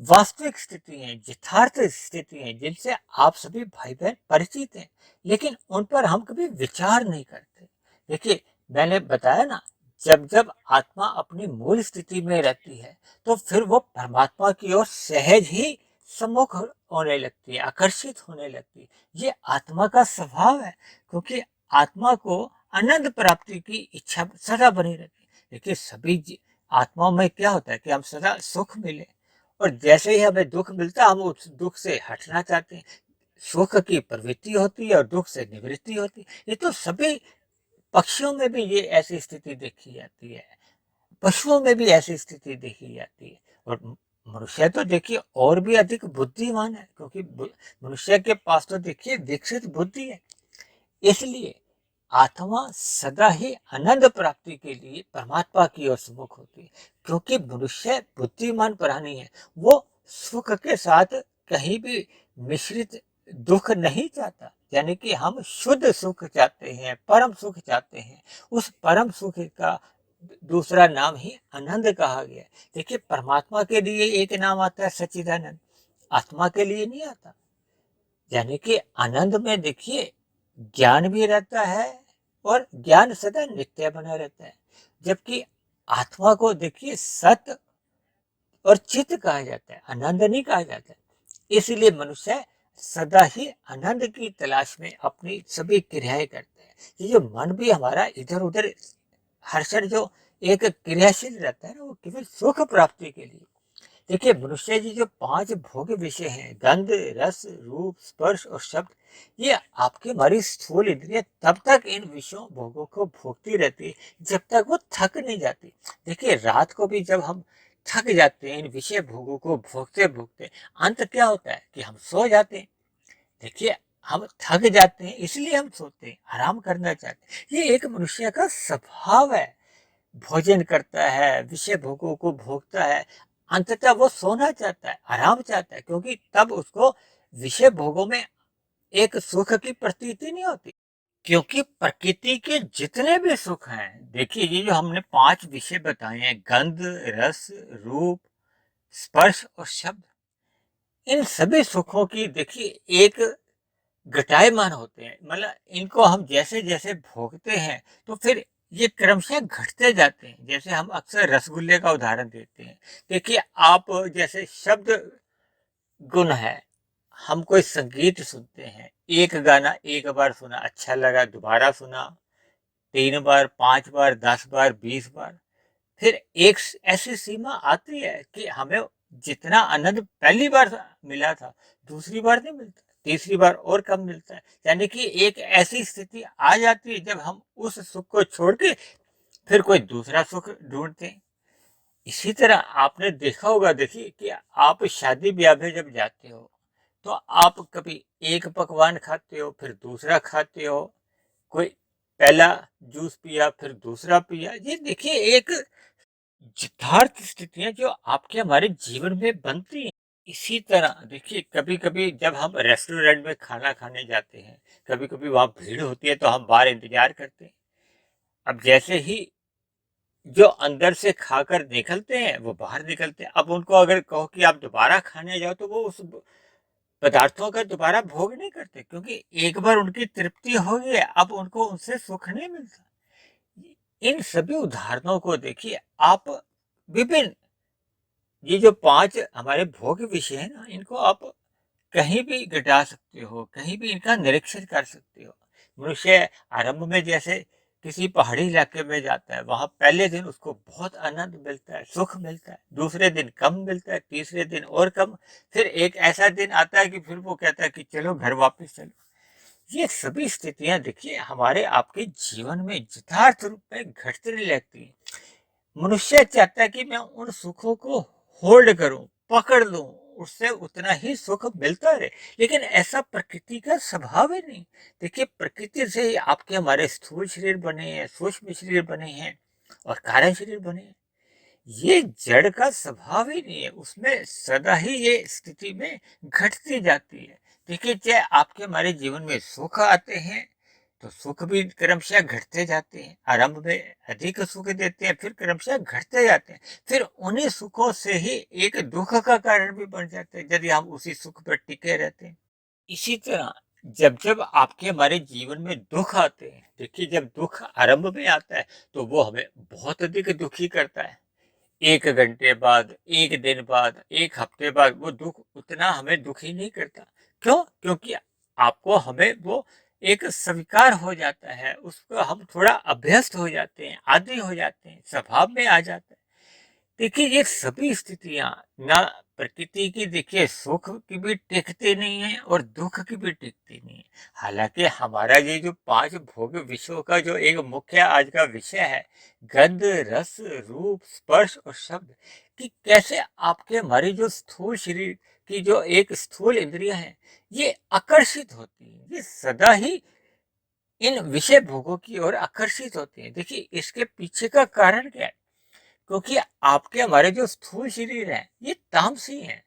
वास्तविक स्थिति है, यथार्थ स्थिति है, जिनसे आप सभी भाई बहन परिचित हैं, लेकिन उन पर हम कभी विचार नहीं करते। देखिए मैंने बताया ना, जब जब आत्मा अपनी मूल स्थिति में रहती है, तो फिर वो परमात्मा की ओर सहज ही सम्मुख होने लगती है, आकर्षित होने लगती है। ये आत्मा का स्वभाव है, क्योंकि आत्मा को आनंद प्राप्ति की इच्छा सदा बनी रहती है। देखिए सभी आत्माओं में क्या होता है कि हम सदा सुख मिले, और जैसे ही हमें दुख मिलता है हम उस दुख से हटना चाहते हैं। सुख की प्रवृत्ति होती है और दुख से निवृत्ति होती है। ये तो सभी पक्षियों में भी ये ऐसी स्थिति देखी जाती है, पशुओं में भी ऐसी स्थिति देखी जाती है, और मनुष्य तो देखिए और भी अधिक बुद्धिमान है, क्योंकि मनुष्य के पास तो देखिए विकसित बुद्धि है। इसलिए आत्मा सदा ही आनंद प्राप्ति के लिए परमात्मा की ओर सम्मुख होती है, क्योंकि मनुष्य बुद्धिमान प्राणी है, वो सुख के साथ कहीं भी मिश्रित दुख नहीं चाहता। यानी कि हम शुद्ध सुख चाहते हैं, परम सुख चाहते हैं। उस परम सुख का दूसरा नाम ही आनंद कहा गया है। देखिए, परमात्मा के लिए एक नाम आता है सच्चिदानंद, आत्मा के लिए नहीं आता। यानी कि आनंद में देखिए ज्ञान भी रहता है और ज्ञान सदा नित्य बना रहता है। जबकि आत्मा को देखिए सत और चित्त कहा जाता है, आनंद नहीं कहा जाता है। इसलिए मनुष्य सदा ही आनंद की तलाश में अपनी सभी क्रियाएं करता है। ये जो मन भी हमारा इधर उधर हर क्षण जो एक क्रियाशील रहता है ना, वो केवल सुख प्राप्ति के लिए। देखिए, मनुष्य जी जो 5 भोग विषय हैं, गंध, रस, रूप, स्पर्श और शब्द, ये आपकी हमारी स्थूल इंद्रिय तब तक इन विषयों भोगों को भोगती रहती है जब तक वो थक नहीं जाती। देखिए, रात को भी जब हम थक जाते हैं इन विषय भोगों को भोगते भोगते, अंत क्या होता है कि हम सो जाते हैं। देखिए, हम थक जाते हैं इसलिए हम सोते हैं, आराम करना चाहते हैं। ये एक मनुष्य का स्वभाव है। भोजन करता है, विषय भोगों को भोगता है, अंततः वो सोना चाहता है, आराम चाहता है, क्योंकि तब उसको विषय भोगों में एक सुख की प्रतीति नहीं होती। क्योंकि प्रकृति के जितने भी सुख हैं, देखिए ये जो हमने 5 विषय बताए हैं, गंध, रस, रूप, स्पर्श और शब्द, इन सभी सुखों की देखिए एक घटायमान होते हैं। मतलब इनको हम जैसे जैसे भोगते हैं तो फिर ये क्रमशः घटते जाते हैं। जैसे हम अक्सर रसगुल्ले का उदाहरण देते हैं। देखिए, आप जैसे शब्द गुण है, हम कोई संगीत सुनते हैं, एक गाना एक बार सुना, अच्छा लगा, दोबारा सुना, 3 बार, 5 बार, 10 बार, 20 बार, फिर एक ऐसी सीमा आती है कि हमें जितना आनंद पहली बार मिला था, दूसरी बार नहीं मिलता, तीसरी बार और कम मिलता है। यानी कि एक ऐसी स्थिति आ जाती है जब हम उस सुख को छोड़ के फिर कोई दूसरा सुख ढूंढते हैं। इसी तरह आपने देखा होगा, देखिए कि आप शादी ब्याह में जब जाते हो तो आप कभी एक पकवान खाते हो, फिर दूसरा खाते हो, कोई पहला जूस पिया, फिर दूसरा पिया। ये देखिए एक यथार्थ स्थितियां जो आपके हमारे जीवन में बनती हैं। इसी तरह देखिए, कभी कभी जब हम रेस्टोरेंट में खाना खाने जाते हैं, कभी कभी वहां भीड़ होती है तो हम बाहर इंतजार करते हैं। अब जैसे ही जो अंदर से खाकर निकलते हैं वो बाहर निकलते हैं। अब उनको अगर कहो कि आप दोबारा खाने जाओ तो वो उस पदार्थों का दोबारा भोग नहीं करते, क्योंकि एक बार उनकी तृप्ति हो गई है, अब उनको उनसे सुख नहीं मिलता। इन सभी उदाहरणों को देखिए आप, विभिन्न ये जो 5 हमारे भोग विषय है ना, इनको आप कहीं भी घटा सकते हो, कहीं भी इनका निरीक्षण कर सकते हो। मनुष्य आरंभ में जैसे किसी पहाड़ी इलाके में जाता है, वहां पहले दिन उसको बहुत आनंद मिलता है, सुख मिलता है, दूसरे दिन कम मिलता है, तीसरे दिन और कम, फिर एक ऐसा दिन आता है कि फिर वो कहता है कि चलो घर वापस चलो। ये सभी स्थितियां देखिए हमारे आपके जीवन में यथार्थ रूप में घटने लगती हैं। मनुष्य चाहता है कि मैं उन सुखों को होल्ड करूं, पकड़ लूं, उससे उतना ही सुख मिलता रहे। लेकिन ऐसा प्रकृति का स्वभाव ही नहीं। देखिए, प्रकृति से ही आपके हमारे स्थूल शरीर बने हैं, सूक्ष्म शरीर बने हैं और कारण शरीर बने हैं। ये जड़ का स्वभाव ही नहीं है, उसमें सदा ही ये स्थिति में घटती जाती है। देखिए, चाहे आपके हमारे जीवन में सुख आते हैं तो सुख भी क्रमशः घटते जाते हैं। आरंभ में अधिक सुख देते हैं, फिर क्रमशः घटते जाते हैं, फिर उन्हीं सुखों से ही एक दुख का कारण भी बन जाते हैं यदि हम उसी सुख पर टिके रहते हैं। इसी तरह जब जब आपके हमारे जीवन में दुख आते हैं, देखिए जब दुख आरंभ में आता है तो वो हमें बहुत अधिक दुखी करता है। 1 घंटे बाद, 1 दिन बाद, 1 हफ्ते बाद वो दुख उतना हमें दुखी नहीं करता। क्यों? क्योंकि आपको हमें वो एक स्वीकार हो जाता है, उसको हम थोड़ा अभ्यस्त हो जाते हैं, आदी हो जाते हैं, स्वभाव में आ जाता है। देखिए, ये सभी स्थितियां ना प्रकृति की देखिए सुख की भी टिकती नहीं है और दुख की भी टिकती नहीं है। हालांकि हमारा ये जो 5 भोग विषयों का जो एक मुख्य आज का विषय है, गंध, रस, रूप, स्पर्श और शब्द, कि कैसे आपके हमारी जो स्थूल शरीर की जो एक स्थूल इंद्रियां हैं, ये आकर्षित होती हैं, ये सदा ही इन विषय भोगों की ओर आकर्षित होती हैं। देखिए, इसके पीछे का कारण क्या है? क्योंकि आपके हमारे जो स्थूल शरीर है ये तामसी है।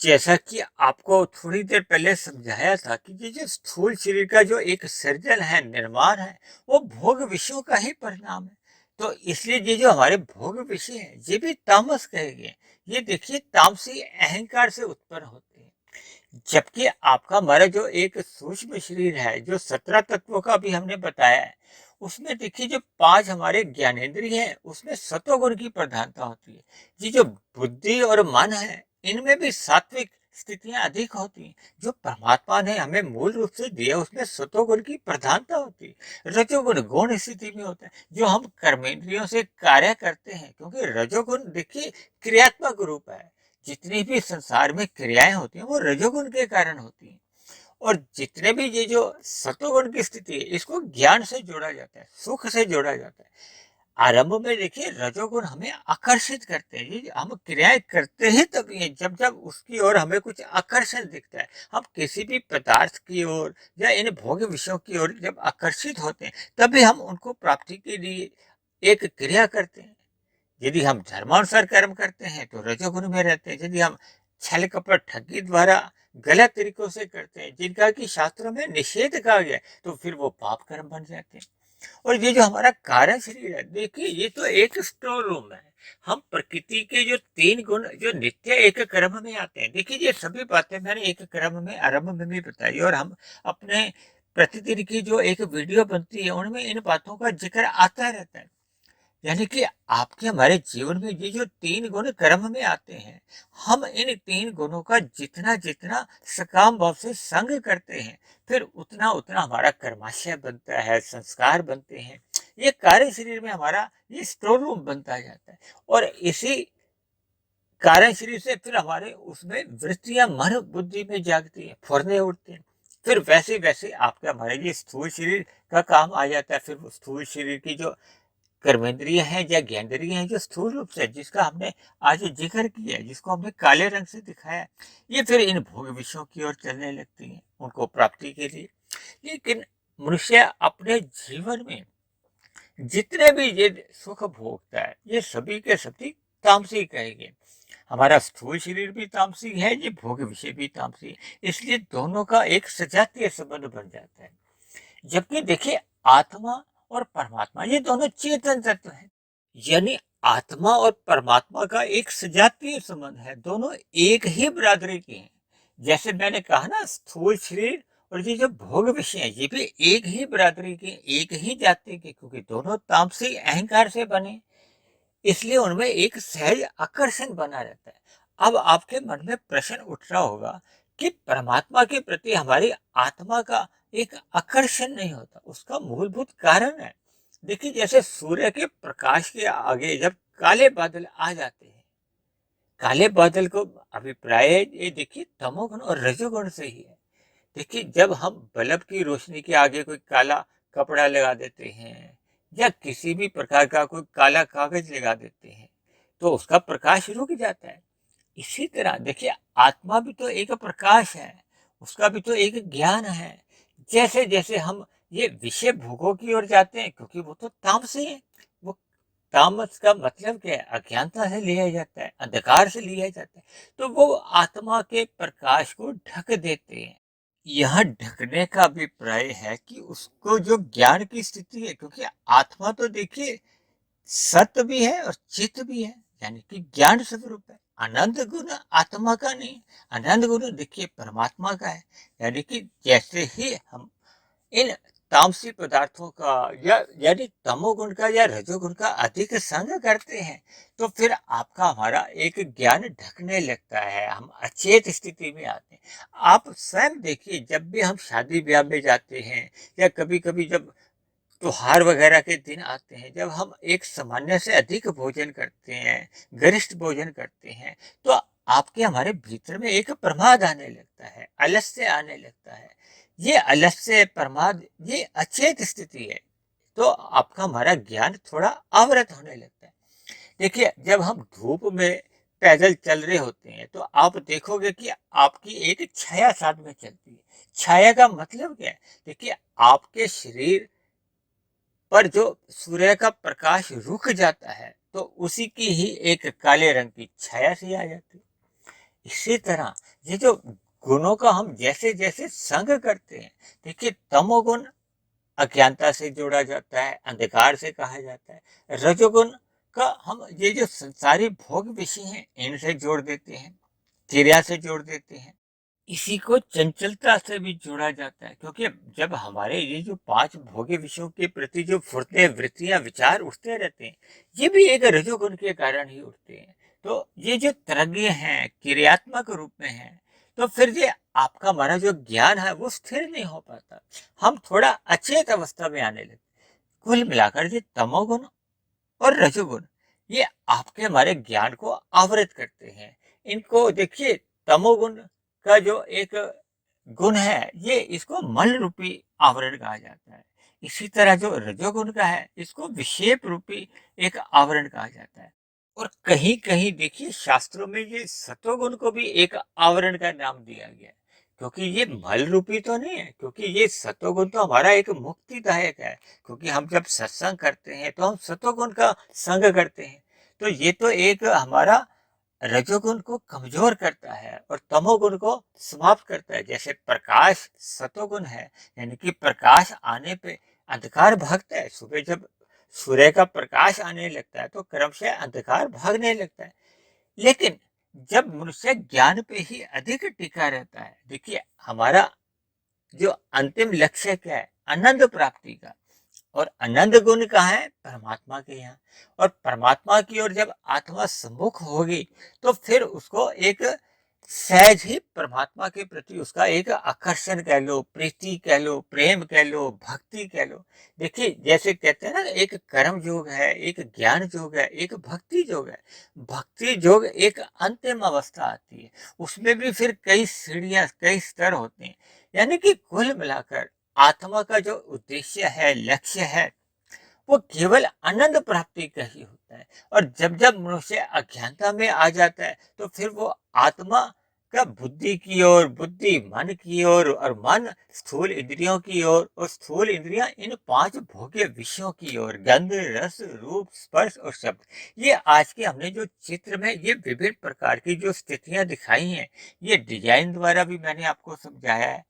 जैसा कि आपको थोड़ी देर पहले समझाया था कि ये जो स्थूल शरीर का जो एक सृजन है, निर्माण है, वो भोग विषयों का ही परिणाम है। तो इसलिए ये जो हमारे भोग विषय हैं, ये भी तामस कहे गए। ये देखिए तामसी अहंकार से उत्पन्न होते हैं। जबकि आपका हमारा जो एक सूक्ष्म शरीर है, जो 17 तत्वों का भी हमने बताया है, उसमें देखिए जो 5 हमारे ज्ञानेंद्रिय हैं, उसमें सत्वगुण की प्रधानता होती है। ये जो बुद्धि और मन है, इनमें भी सात्विक स्थितियां अधिक होती हैं। जो परमात्मा ने हमें मूल रूप से दिया, उसमें सत्वगुण की प्रधानता होती है। रजोगुण गौण स्थिति में होता है, जो हम कर्मेंद्रियों से कार्य करते हैं, क्योंकि रजोगुण देखिए क्रियात्मक रूप है। जितनी भी संसार में क्रियाएं होती हैं, वो रजोगुण के कारण होती हैं। और जितने भी ये जो सत्वगुण की स्थिति है, इसको ज्ञान से जोड़ा जाता है, सुख से जोड़ा जाता है। आरंभ में देखिए रजोगुण हमें आकर्षित करते हैं। ये हम क्रियाएं करते ही तभी हैं, जब जब उसकी ओर हमें कुछ आकर्षण दिखता है। हम किसी भी पदार्थ की ओर या इन भोग विषयों की ओर जब आकर्षित होते हैं, तभी हम उनको प्राप्ति के लिए एक क्रिया करते हैं। यदि हम धर्मानुसार कर्म करते हैं तो रजोगुण में रहते हैं। यदि हम छल कपट ठगी द्वारा गलत तरीकों से करते हैं, जिनका कि शास्त्रों में निषेध कहा गया है, तो फिर वो पाप कर्म बन जाते हैं। और ये जो हमारा कारण शरीर है, देखिए ये तो एक स्टोर रूम है। हम प्रकृति के जो 3 गुण जो नित्य एक क्रम में आते हैं, देखिए ये सभी बातें मैंने एक क्रम में आरंभ में भी बताई, और हम अपने प्रतिदिन की जो एक वीडियो बनती है, उनमें इन बातों का जिक्र आता रहता है। यानी कि आपके हमारे जीवन में ये जो 3 गुण कर्म में आते हैं, हम इन 3 गुणों का जितना जितना सकाम भाव से संग करते हैं, फिर उतना उतना हमारा कर्माशय बनता है, संस्कार बनते हैं। ये कार्य शरीर में हमारा ये स्टोर रूम बनता जाता है, और इसी कार्य शरीर से फिर हमारे उसमें वृत्तियां मन बुद्धि में जागती है, फुरने उठते हैं। फिर वैसे वैसे आपके हमारे ये स्थूल शरीर का काम आ जाता है। फिर वो स्थूल शरीर की जो कर्मेंद्रिय है या ज्ञानेंद्रिय है, जो स्थूल रूप से जिसका हमने आज जिक्र किया है, जिसको हमने काले रंग से दिखाया है, ये फिर इन भोग विषयों की ओर चलने लगती हैं, उनको प्राप्ति के लिए। लेकिन मनुष्य अपने जीवन में जितने भी ये सुख भोगता है, ये सभी के सभी तामसी कहेंगे। हमारा स्थूल शरीर भी तामसी है, ये भोग विषय भी तामसी है। इसलिए दोनों का एक सजातीय संबंध बन जाता है। जबकि देखिए आत्मा और परमात्मा ये दोनों चेतन तत्व हैं। यानी आत्मा और परमात्मा का एक सजातीय संबंध है, दोनों एक ही बिरादरी के हैं। जैसे मैंने कहा ना, स्थूल शरीर और ये जो भोग विषय है, ये भी एक ही बिरादरी के, एक ही जाति के, क्योंकि दोनों तामसी अहंकार से बने, इसलिए उनमें एक सहज आकर्षण बना रहता है। अब आपके मन में प्रश्न उठ रहा होगा कि परमात्मा के प्रति हमारी आत्मा का एक आकर्षण नहीं होता, उसका मूलभूत कारण है। देखिए जैसे सूर्य के प्रकाश के आगे जब काले बादल आ जाते हैं, काले बादल को अभिप्राय ये देखिए तमोगुण और रजोगुण से ही है। देखिए जब हम बल्ब की रोशनी के आगे कोई काला कपड़ा लगा देते हैं, या किसी भी प्रकार का कोई काला कागज लगा देते हैं, तो उसका प्रकाश रुक जाता है। इसी तरह देखिए आत्मा भी तो एक प्रकाश है, उसका भी तो एक ज्ञान है। जैसे जैसे हम ये विषय भोगों की ओर जाते हैं, क्योंकि वो तो तामसी है, वो तामस का मतलब क्या है, अज्ञानता से लिया जाता है, अंधकार से लिया जाता है, तो वो आत्मा के प्रकाश को ढक देते हैं। यह ढकने का अभिप्राय है कि उसको जो ज्ञान की स्थिति है, क्योंकि आत्मा तो देखिए सत्य भी है और चित्त भी है, यानी कि ज्ञान स्वरूप है। आनंद गुण आत्मा का नहीं, आनंद गुण देखिए परमात्मा का है। यानी कि जैसे ही हम इन तामसी पदार्थों का या यानी तमोगुण का या रजोगुण का अधिक संग करते हैं, तो फिर आपका हमारा एक ज्ञान ढकने लगता है, हम अचेत स्थिति में आते हैं। आप स्वयं देखिए जब भी हम शादी ब्याह में जाते हैं, या कभी कभी जब त्योहार वगैरह के दिन आते हैं, जब हम एक सामान्य से अधिक भोजन करते हैं, गरिष्ठ भोजन करते हैं, तो आपके हमारे भीतर में एक प्रमाद आने लगता है, आलस्य आने लगता है। ये आलस्य प्रमाद ये अचेत स्थिति है, तो आपका हमारा ज्ञान थोड़ा अवरत होने लगता है। देखिए जब हम धूप में पैदल चल रहे होते हैं, तो आप देखोगे कि आपकी एक छाया साथ में चलती है। छाया का मतलब क्या है? देखिए आपके शरीर पर जो सूर्य का प्रकाश रुक जाता है, तो उसी की ही एक काले रंग की छाया सी आ जाती है। इसी तरह ये जो गुणों का हम जैसे जैसे संग करते हैं, देखिए तमोगुण अज्ञानता से जोड़ा जाता है, अंधकार से कहा जाता है। रजोगुण का हम ये जो संसारी भोग विषय हैं, इनसे जोड़ देते हैं, क्रिया से जोड़ देते हैं। इसी को चंचलता से भी जोड़ा जाता है, क्योंकि जब हमारे ये जो 5 भोग्य विषयों के प्रति जो फुर्ते, वृत्तियां, विचार उठते रहते हैं, ये भी एक रजोगुण के कारण ही उठते हैं। तो ये जो तरंगे हैं, क्रियात्मक रूप में हैं, तो फिर ये आपका हमारा जो ज्ञान है वो स्थिर नहीं हो पाता। हम थोड़ा अचेत अवस्था में आने लगते। कुल मिलाकर ये तमोगुण और रजोगुण ये आपके हमारे ज्ञान को आवृत करते हैं। इनको देखिए, तमोगुण का जो एक गुण है, ये इसको मल रूपी आवरण कहा जाता है। इसी तरह जो रजोगुण का है, इसको विक्षेप रूपी एक आवरण कहा जाता है। और कहीं कहीं देखिए शास्त्रों में ये सतोगुण को भी एक आवरण का नाम दिया गया है, क्योंकि ये मल रूपी तो नहीं है, क्योंकि ये सतोगुण तो हमारा एक मुक्तिदायक है। क्योंकि हम जब सत्संग करते हैं तो हम सतोगुण का संग करते हैं, तो ये तो एक हमारा रजोगुण को कमजोर करता है और तमोगुण को समाप्त करता है। जैसे प्रकाश सतोगुण है, यानी कि प्रकाश आने पे अंधकार भागता है। सुबह जब सूर्य का प्रकाश आने लगता है तो क्रमशः अंधकार भागने लगता है। लेकिन जब मनुष्य ज्ञान पे ही अधिक टिका रहता है, देखिए हमारा जो अंतिम लक्ष्य क्या है, आनंद प्राप्ति का। और आनंद गुण कहाँ है, परमात्मा के यहाँ। और परमात्मा की ओर जब आत्मा सम्मुख होगी, तो फिर उसको एक सहज ही परमात्मा के प्रति उसका एक आकर्षण कह लो, प्रीति कह लो, प्रेम कह लो, भक्ति कह लो। देखिए जैसे कहते हैं ना, एक कर्म योग है, एक ज्ञान योग है, एक भक्ति योग है। भक्ति योग एक अंतिम अवस्था आती है, उसमें भी फिर कई सीढ़ियां, कई स्तर होते हैं। यानी कि कुल मिलाकर आत्मा का जो उद्देश्य है, लक्ष्य है, वो केवल आनंद प्राप्ति का ही होता है। और जब जब मनुष्य अज्ञानता में आ जाता है, तो फिर वो आत्मा का बुद्धि की ओर, बुद्धि मन की ओर, और मन स्थूल इंद्रियों की ओर, और स्थूल इंद्रियां इन 5 भोग्य विषयों की ओर, गंध, रस, रूप, स्पर्श और शब्द। ये आज के हमने जो चित्र में ये विभिन्न प्रकार की जो स्थितियां दिखाई हैं, ये डिजाइन द्वारा भी मैंने आपको समझाया है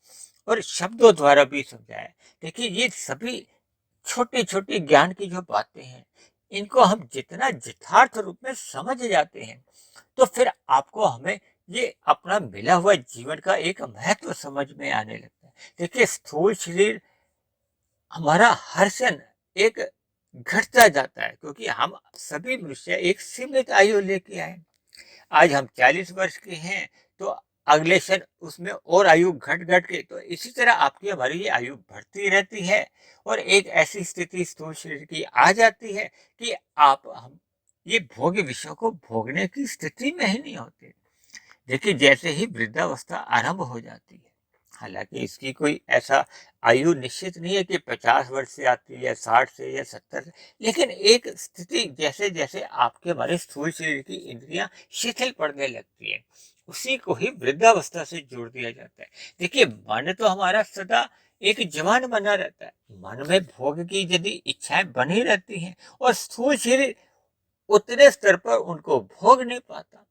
और शब्दों द्वारा भी समझाया है। देखिए ये सभी छोटी छोटी ज्ञान की जो बातें हैं, इनको हम जितना यथार्थ रूप में समझ जाते हैं, तो फिर आपको हमें ये अपना मिला हुआ जीवन का एक महत्व समझ में आने लगता है। देखिए स्थूल शरीर हमारा हर क्षण एक घटता जाता है, क्योंकि हम सभी मनुष्य एक सीमित आयु लेके आए। आज हम 40 वर्ष के हैं, तो अगले क्षण उसमें और आयु घट घट के, तो इसी तरह आपकी हमारी ये आयु बढ़ती रहती है। और एक ऐसी स्थिति स्थूल शरीर की आ जाती है कि आप हम ये भोग्य विषयों को भोगने की स्थिति में ही नहीं होते। देखिए जैसे ही वृद्धावस्था आरंभ हो जाती है, हालांकि इसकी कोई ऐसा आयु निश्चित नहीं है कि 50 वर्ष से आती है, 60 से या 70 से, लेकिन एक स्थिति जैसे जैसे आपके हमारे स्थूल शरीर की इंद्रियां शिथिल पड़ने लगती है, उसी को ही वृद्धावस्था से जोड़ दिया जाता है। देखिए मन तो हमारा सदा एक जवान बना रहता है, मन में भोग की यदि इच्छाएं बनी रहती हैं, और स्थूल शरीर उतने स्तर पर उनको भोग नहीं पाता,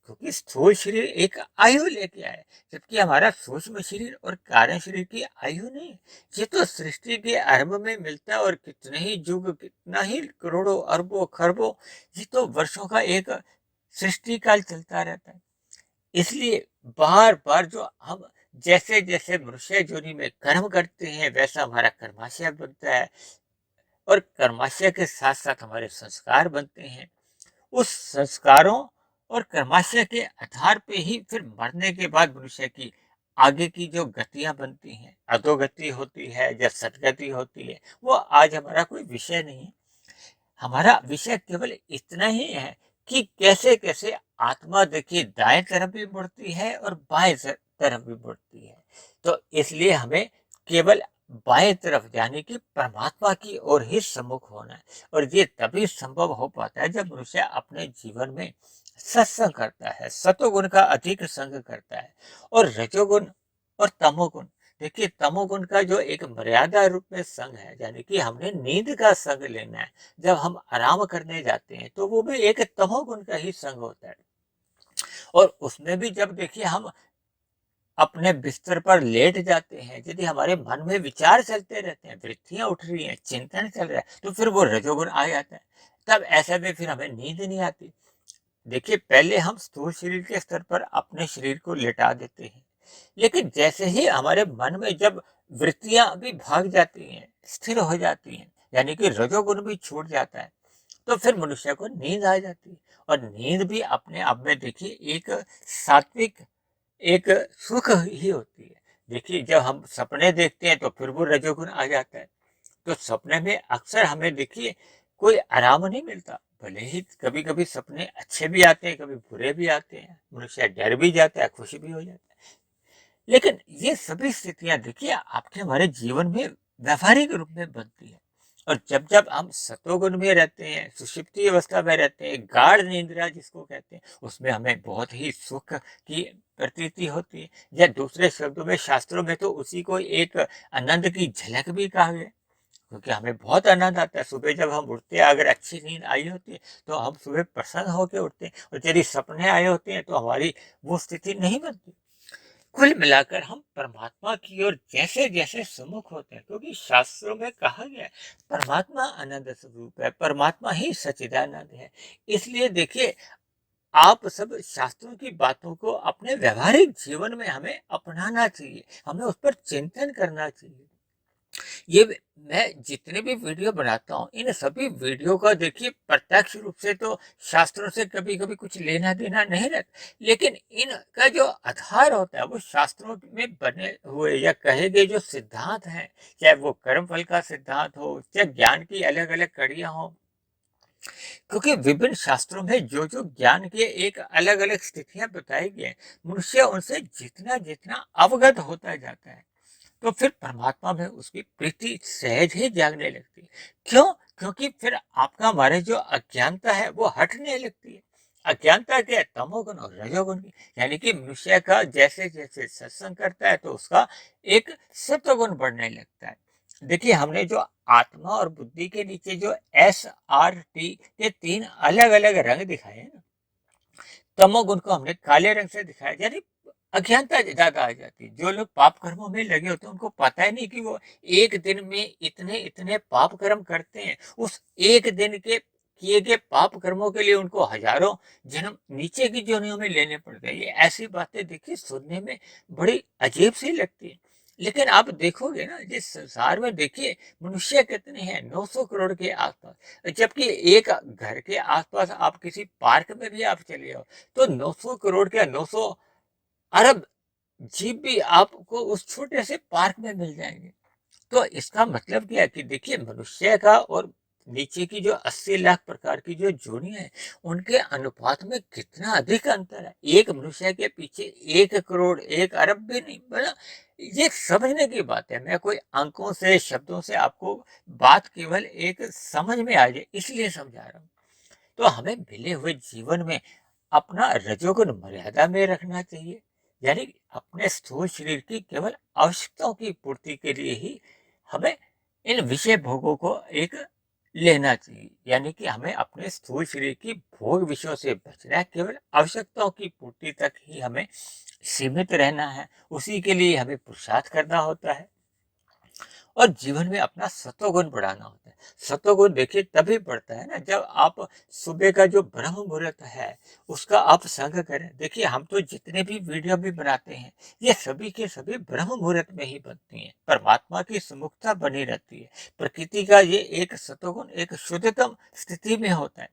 क्योंकि स्थूल शरीर एक आयु लेके आए, जबकि हमारा सूक्ष्म शरीर और कारण शरीर की आयु नहीं। ये तो सृष्टि के आरंभ में मिलता है, और कितने ही युग, कितना ही करोड़ों अरबों खरबों, ये तो वर्षों का एक सृष्टि काल चलता रहता है। इसलिए बार बार जो हम जैसे जैसे मनुष्य योनि में कर्म करते हैं, वैसा हमारा कर्माशय बनता है, और कर्माशय के साथ साथ हमारे संस्कार बनते हैं। उस संस्कारों और कर्माशय के आधार पे ही फिर मरने के बाद मनुष्य की आगे की जो गतियां बनती हैं, अधोगति होती है या सदगति होती है, वो आज हमारा कोई विषय नहीं है। हमारा विषय केवल इतना ही है कि कैसे कैसे आत्मा देखिए दाएं तरफ भी मुड़ती है और बाएं तरफ भी मुड़ती है। तो इसलिए हमें केवल बाएं तरफ यानी कि परमात्मा की ओर ही सम्मुख होना है। और ये तभी संभव हो पाता है जब मनुष्य अपने जीवन में सत्संग करता है, सतोगुण का अधिक संग करता है। और रजोगुण और तमोगुण, देखिए तमोगुण का जो एक मर्यादा रूप में संग है, यानी कि हमने नींद का संग लेना है, जब हम आराम करने जाते हैं तो वो भी एक तमोगुण का ही संग होता है। और उसमें भी जब देखिए हम अपने बिस्तर पर लेट जाते हैं, यदि हमारे मन में विचार चलते रहते हैं, वृत्तियां उठ रही हैं, चिंतन चल रहा है, तो फिर वो रजोगुण आ जाता है। तब ऐसे में फिर हमें नींद नहीं आती। देखिए, पहले हम स्थूल शरीर के स्तर पर अपने शरीर को लेटा देते हैं, लेकिन जैसे ही हमारे मन में जब वृत्तियां भी भाग जाती हैं, स्थिर हो जाती हैं, यानी कि रजोगुण भी छूट जाता है, तो फिर मनुष्य को नींद आ जाती है। और नींद भी अपने आप में देखिए एक सात्विक, एक सुख ही होती है। देखिए, जब हम सपने देखते हैं तो फिर वो रजोगुण आ जाता है। तो सपने में अक्सर हमें देखिए कोई आराम नहीं मिलता। भले ही कभी कभी सपने अच्छे भी आते हैं, कभी बुरे भी आते हैं, मनुष्य डर भी जाता है, खुश भी हो जाता है। लेकिन ये सभी स्थितियां देखिए आपके हमारे जीवन में व्यवहारिक रूप में बनती है। और जब जब हम सतोगुण में रहते हैं, सुषुप्ति अवस्था में रहते हैं, गाढ़ निद्रा जिसको कहते हैं, उसमें हमें बहुत ही सुख की प्रतीति होती है। या दूसरे शब्दों में शास्त्रों में तो उसी को एक आनंद की झलक भी कहा गया, क्योंकि हमें बहुत आनंद आता है। सुबह जब हम उठते हैं, अगर अच्छी नींद आई होती है तो हम सुबह प्रसन्न होकर उठते हैं, और यदि सपने आए होते हैं तो हमारी वो स्थिति नहीं बनती। कुल मिलाकर हम परमात्मा की ओर जैसे जैसे सम्मुख होते हैं, क्योंकि शास्त्रों में कहा गया है परमात्मा आनंद स्वरूप है, परमात्मा ही सच्चिदानंद है। इसलिए देखिए, आप सब शास्त्रों की बातों को अपने व्यवहारिक जीवन में हमें अपनाना चाहिए, हमें उस पर चिंतन करना चाहिए। ये मैं जितने भी वीडियो बनाता हूँ, इन सभी वीडियो का देखिए प्रत्यक्ष रूप से तो शास्त्रों से कभी कभी कुछ लेना देना नहीं रहता, लेकिन इनका जो आधार होता है वो शास्त्रों में बने हुए या कहे गए जो सिद्धांत हैं, चाहे वो कर्म फल का सिद्धांत हो, चाहे ज्ञान की अलग अलग कड़ियां हो। क्योंकि विभिन्न शास्त्रों में जो जो ज्ञान के एक अलग अलग स्थितियां बताई गई हैं, मनुष्य उनसे जितना जितना अवगत होता जाता है, तो फिर परमात्मा में उसकी प्रीति सहज ही जागने लगती है। क्यों? क्योंकि फिर आपका हमारे जो अज्ञानता है वो हटने लगती है। अज्ञानता क्या है? तमोगुण और रजोगुण की। यानी कि मनुष्य का जैसे जैसे सत्संग करता है तो उसका एक सत्वगुण बढ़ने लगता है। देखिए, हमने जो आत्मा और बुद्धि के नीचे जो SRT के तीन अलग अलग रंग दिखाए हैं ना, तमोगुण को हमने काले रंग से दिखाया, यानी अज्ञानता ज्यादा आ जाती है। जो लोग पाप कर्मों में लगे होते हैं उनको पता ही नहीं कि वो एक दिन में इतने इतने पाप कर्म करते हैं। उस एक दिन के किए गए पाप कर्मों के लिए उनको हजारों जन्म नीचे की योनियों में लेने पड़ते हैं। ये ऐसी बातें देखिए सुनने में बड़ी अजीब सी लगती है, लेकिन आप देखोगे ना, जिस संसार में देखिए मनुष्य कितने हैं, 900 करोड़ के आसपास, जबकि एक घर के आसपास आप किसी पार्क में भी आप चले जाओ तो 900 करोड़ के 900 अरब जीव भी आपको उस छोटे से पार्क में मिल जाएंगे। तो इसका मतलब क्या है कि देखिए मनुष्य का और नीचे की जो 80 लाख प्रकार की जो जोड़ियां हैं, उनके अनुपात में कितना अधिक अंतर है। एक मनुष्य के पीछे 1 करोड़ 1 अरब भी नहीं, मतलब ये समझने की बात है। मैं कोई अंकों से शब्दों से आपको बात केवल एक समझ में आ जाए इसलिए समझा रहा हूँ। तो हमें मिले हुए जीवन में अपना रजोगुण मर्यादा में रखना चाहिए, यानी अपने स्थूल शरीर की केवल आवश्यकताओं की पूर्ति के लिए ही हमें इन विषय भोगों को एक लेना चाहिए। यानी कि हमें अपने स्थूल शरीर की भोग विषयों से बचना है, केवल आवश्यकताओं की पूर्ति तक ही हमें सीमित रहना है। उसी के लिए हमें पुरुषार्थ करना होता है और जीवन में अपना सत्वगुण बढ़ाना होता है। सत्वगुण देखिए तभी बढ़ता है ना, जब आप सुबह का जो ब्रह्म मुहूर्त है उसका आप संग करें। देखिए, हम तो जितने भी वीडियो भी बनाते हैं ये सभी के सभी ब्रह्म मुहूर्त में ही बनती हैं। परमात्मा की सुमुखता बनी रहती है। प्रकृति का ये एक सत्वगुण एक शुद्धतम स्थिति में होता है।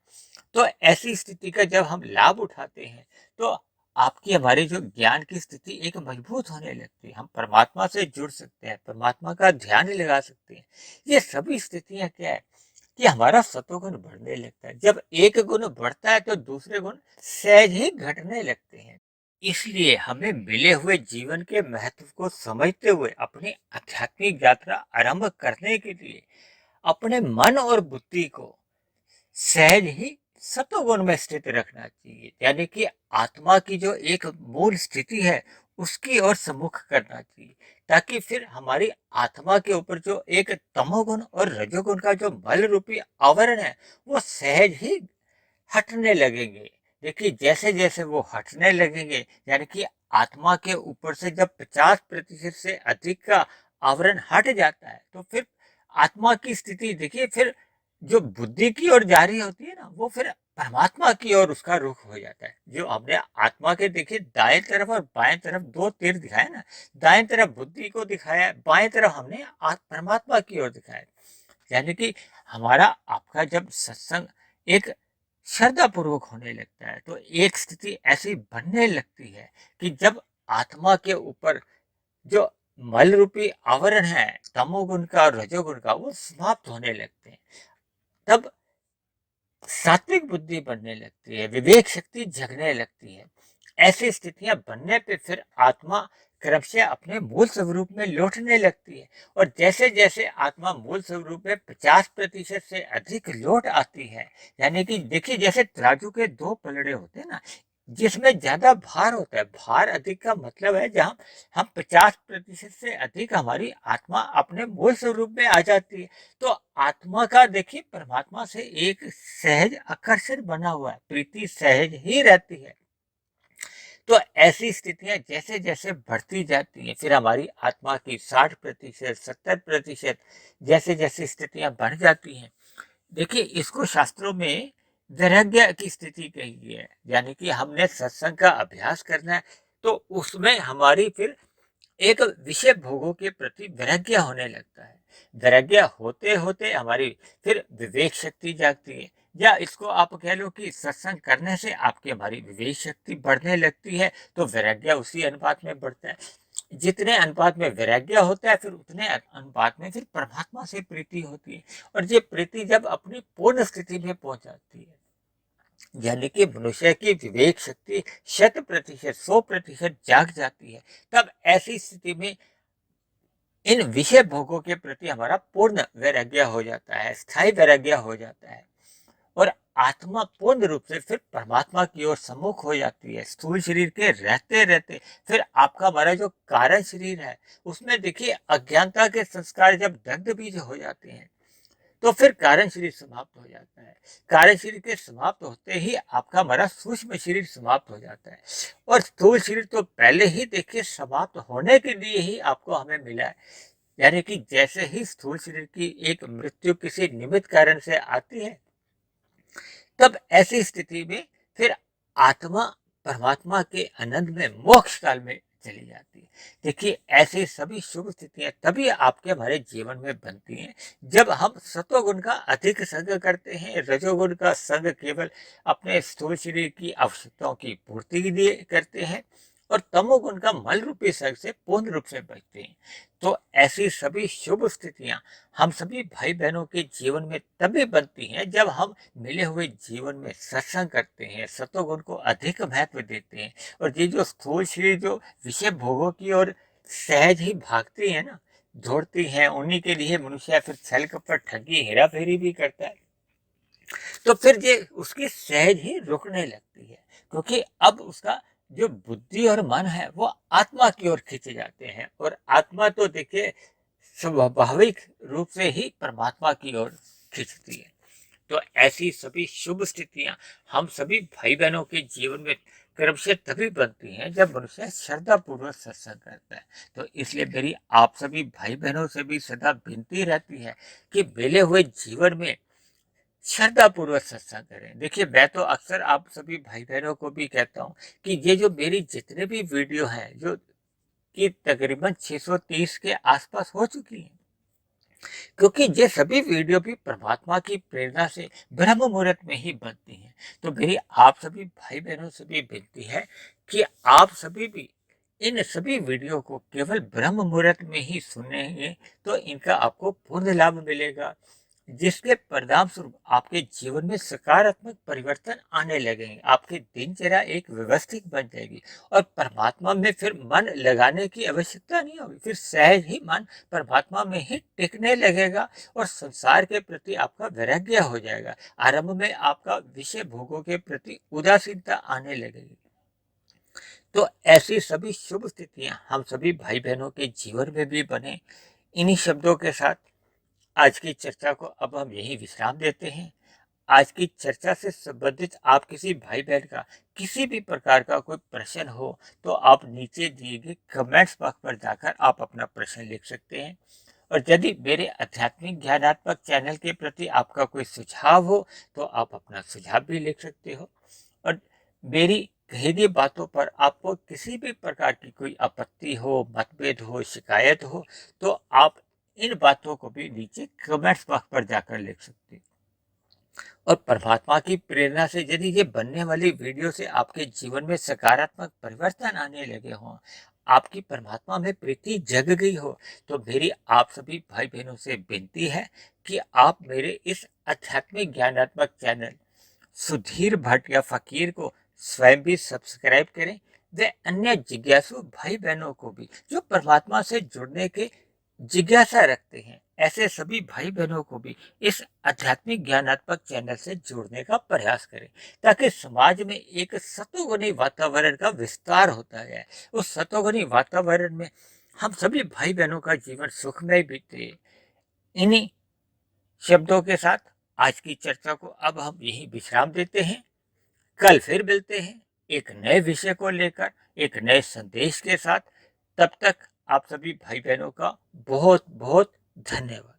तो ऐसी स्थिति का जब हम लाभ उठाते हैं तो आपकी हमारी जो ज्ञान की स्थिति एक मजबूत होने लगती है। हम परमात्मा से जुड़ सकते हैं, परमात्मा का ध्यान लगा सकते हैं। ये सभी स्थितियां क्या है कि हमारा सत्वगुण बढ़ने लगता है। जब एक गुण बढ़ता है तो दूसरे गुण सहज ही घटने लगते हैं। इसलिए हमें मिले हुए जीवन के महत्व को समझते हुए अपनी आध्यात्मिक यात्रा आरंभ करने के लिए अपने मन और बुद्धि को सहज ही सत्वगुण में स्थित रखना चाहिए, यानी कि आत्मा की जो एक मूल स्थिति है उसकी ओर सम्मुख करना चाहिए, ताकि फिर हमारी आत्मा के ऊपर जो एक तमोगुण और रजोगुण का जो बल रूपी आवरण है वो सहज ही हटने लगेंगे। देखिए, जैसे जैसे वो हटने लगेंगे, यानी कि आत्मा के ऊपर से जब 50% से अधिक का आवरण हट जाता है तो फिर आत्मा की स्थिति देखिए, फिर जो बुद्धि की ओर जारी होती है ना, वो फिर परमात्मा की ओर उसका रुख हो जाता है। जो हमने आत्मा के देखिए दाएं तरफ और बाएं तरफ दो तीर दिखाए ना, दाएं तरफ बुद्धि को दिखाया, बाएं तरफ हमने परमात्मा की ओर दिखाया। यानी कि हमारा आपका जब सत्संग एक श्रद्धा पूर्वक होने लगता है तो एक स्थिति ऐसी बनने लगती है कि जब आत्मा के ऊपर जो मल रूपी आवरण है तमोगुण का और रजोगुण का, वो समाप्त होने लगते हैं। तब सात्विक बुद्धि बनने लगती है, विवेक शक्ति जगने लगती है। ऐसी स्थितियां बनने पे फिर आत्मा क्रमशः अपने मूल स्वरूप में लौटने लगती है। और जैसे जैसे आत्मा मूल स्वरूप में 50% से अधिक लौट आती है, यानी कि देखिए जैसे तराजू के दो पलड़े होते हैं ना, जिसमें ज्यादा भार होता है, भार अधिक का मतलब है जहां हम 50% से अधिक हमारी आत्मा अपने मूल स्वरूप में आ जाती है, तो आत्मा का देखिए परमात्मा से एक सहज आकर्षण बना हुआ है, प्रीति सहज ही रहती है। तो ऐसी स्थितियां जैसे जैसे बढ़ती जाती हैं, फिर हमारी आत्मा की 60%, 70%, जैसे जैसे स्थितियां बढ़ जाती हैं, देखिए इसको शास्त्रों में वैराग्य की स्थिति कही गई है। यानी कि हमने सत्संग का अभ्यास करना है तो उसमें हमारी फिर एक विषय भोगों के प्रति वैराग्य होने लगता है। वैराग्य होते होते हमारी फिर विवेक शक्ति जागती है, या इसको आप कह लो कि सत्संग करने से आपकी हमारी विवेक शक्ति बढ़ने लगती है, तो वैराग्य उसी अनुपात में बढ़ता है। जितने अनुपात में वैराग्य होता है फिर उतने अनुपात में फिर परमात्मा से प्रीति होती है। और ये प्रीति जब अपनी पूर्ण स्थिति में पहुंच जाती है, यानी कि मनुष्य की विवेक शक्ति 100%, 100% जाग जाती है, तब ऐसी स्थिति में इन विषय भोगों के प्रति हमारा पूर्ण वैराग्य हो जाता है, स्थायी वैराग्य हो जाता है, और आत्मा पूर्ण रूप से फिर परमात्मा की ओर सम्मुख हो जाती है। स्थूल शरीर के रहते रहते फिर आपका हमारा जो कारण शरीर है उसमें देखिए अज्ञानता के संस्कार जब दग्ध बीज हो जाते हैं तो फिर कारण शरीर समाप्त हो जाता है। कारण शरीर के समाप्त होते ही आपका हमारा सूक्ष्म शरीर समाप्त हो जाता है, और स्थूल शरीर तो पहले ही देखिए समाप्त होने के लिए ही आपको हमें मिला है। यानी कि जैसे ही स्थूल शरीर की एक मृत्यु किसी निमित्त कारण से आती है, तब ऐसी स्थिति में फिर आत्मा परमात्मा के आनंद में मोक्ष काल में चली जाती है। देखिए ऐसी सभी शुभ स्थितियां तभी आपके हमारे जीवन में बनती हैं जब हम सतोगुण का अधिक संग करते हैं, रजोगुण का संग केवल अपने स्थूल शरीर की आवश्यकताओं की पूर्ति के लिए करते हैं, और तमोगुण का मल रूपी संग से पूर्ण रूप से बचते हैं। तो ऐसी सभी शुभ स्थितियां हम सभी भाई बहनों के जीवन में तभी बनती हैं जब हम मिले हुए जीवन में सत्संग करते हैं, सतोगुण को अधिक महत्व देते हैं, और ये जो स्थूल शरीर जो विषय भोगों की ओर सहज ही भागती है ना, दौड़ती है, उन्हीं के लिए मनुष्य फिर छल कपट ठगी हेरा फेरी भी करता है, तो फिर ये उसकी सहज ही रुकने लगती है, क्योंकि अब उसका जो बुद्धि और मन है वो आत्मा की ओर खींचे जाते हैं, और आत्मा तो देखिए स्वाभाविक रूप से ही परमात्मा की ओर खींचती है। तो ऐसी सभी शुभ स्थितियां हम सभी भाई बहनों के जीवन में क्रमशः तभी बनती हैं जब मनुष्य श्रद्धा पूर्वक सत्संग करता है। तो इसलिए मेरी आप सभी भाई बहनों से भी सदा विनती रहती है कि मिले हुए जीवन में श्रद्धा पूर्वक सत्संग करें। देखिए मैं तो अक्सर आप सभी भाई बहनों को भी कहता हूँ कि ये जो मेरी जितने भी वीडियो हैं जो कि तकरीबन 630 के आसपास हो चुकी हैं, क्योंकि ये सभी वीडियो भी परमात्मा की प्रेरणा से ब्रह्म मुहूर्त में ही बनती हैं। तो मेरी आप सभी भाई बहनों से भी विनती है कि आप सभी भी इन सभी वीडियो को केवल ब्रह्म मुहूर्त में ही सुनेंगे तो इनका आपको पूर्ण लाभ मिलेगा, जिसके परिणाम स्वरूप आपके जीवन में सकारात्मक परिवर्तन आने लगेंगे, आपकी दिनचर्या एक व्यवस्थित बन जाएगी, और परमात्मा में फिर मन लगाने की आवश्यकता नहीं होगी, फिर सहज ही मन परमात्मा में ही टिकने लगेगा, और संसार के प्रति आपका वैराग्य हो जाएगा। आरंभ में आपका विषय भोगों के प्रति उदासीनता आने लगेगी। तो ऐसी सभी शुभ स्थितियां हम सभी भाई बहनों के जीवन में भी बने। इन्हीं शब्दों के साथ आज की चर्चा को अब हम यही विश्राम देते हैं। आज की चर्चा से संबंधित आप किसी भाई बहन का किसी भी प्रकार का कोई प्रश्न हो तो आप नीचे दिए गए कमेंट्स बॉक्स पर जाकर आप अपना प्रश्न लिख सकते हैं। और यदि मेरे आध्यात्मिक ज्ञानात्मक चैनल के प्रति आपका कोई सुझाव हो तो आप अपना सुझाव भी लिख सकते हो। और मेरी कही गई बातों पर आपको किसी भी प्रकार की कोई आपत्ति हो, मतभेद हो, शिकायत हो तो आप इन बातों को भी नीचे कमेंट्स बॉक्स पर जाकर लिख सकते हैं। और परमात्मा की प्रेरणा से यदि ये बनने वाली वीडियो से आपके जीवन में सकारात्मक परिवर्तन आने लगे हों, आपकी परमात्मा में प्रीति जग गई हो, तो मेरी आप सभी भाई बहनों से विनती है कि आप मेरे इस आध्यात्मिक ज्ञानात्मक चैनल सुधीर भट्ट या फकीर को स्वयं भी सब्सक्राइब करें। वे अन्य जिज्ञासु भाई बहनों को भी जो परमात्मा से जुड़ने के जिज्ञासा रखते हैं, ऐसे सभी भाई बहनों को भी इस आध्यात्मिक ज्ञानात्मक चैनल से जोड़ने का प्रयास करें, ताकि समाज में एक सतोगुणी वातावरण का विस्तार होता जाए। उस सतोगुणी वातावरण में हम सभी भाई बहनों का जीवन सुखमय बीते। इन्हीं शब्दों के साथ आज की चर्चा को अब हम यही विश्राम देते हैं। कल फिर मिलते हैं एक नए विषय को लेकर, एक नए संदेश के साथ। तब तक आप सभी भाई बहनों का बहुत बहुत धन्यवाद।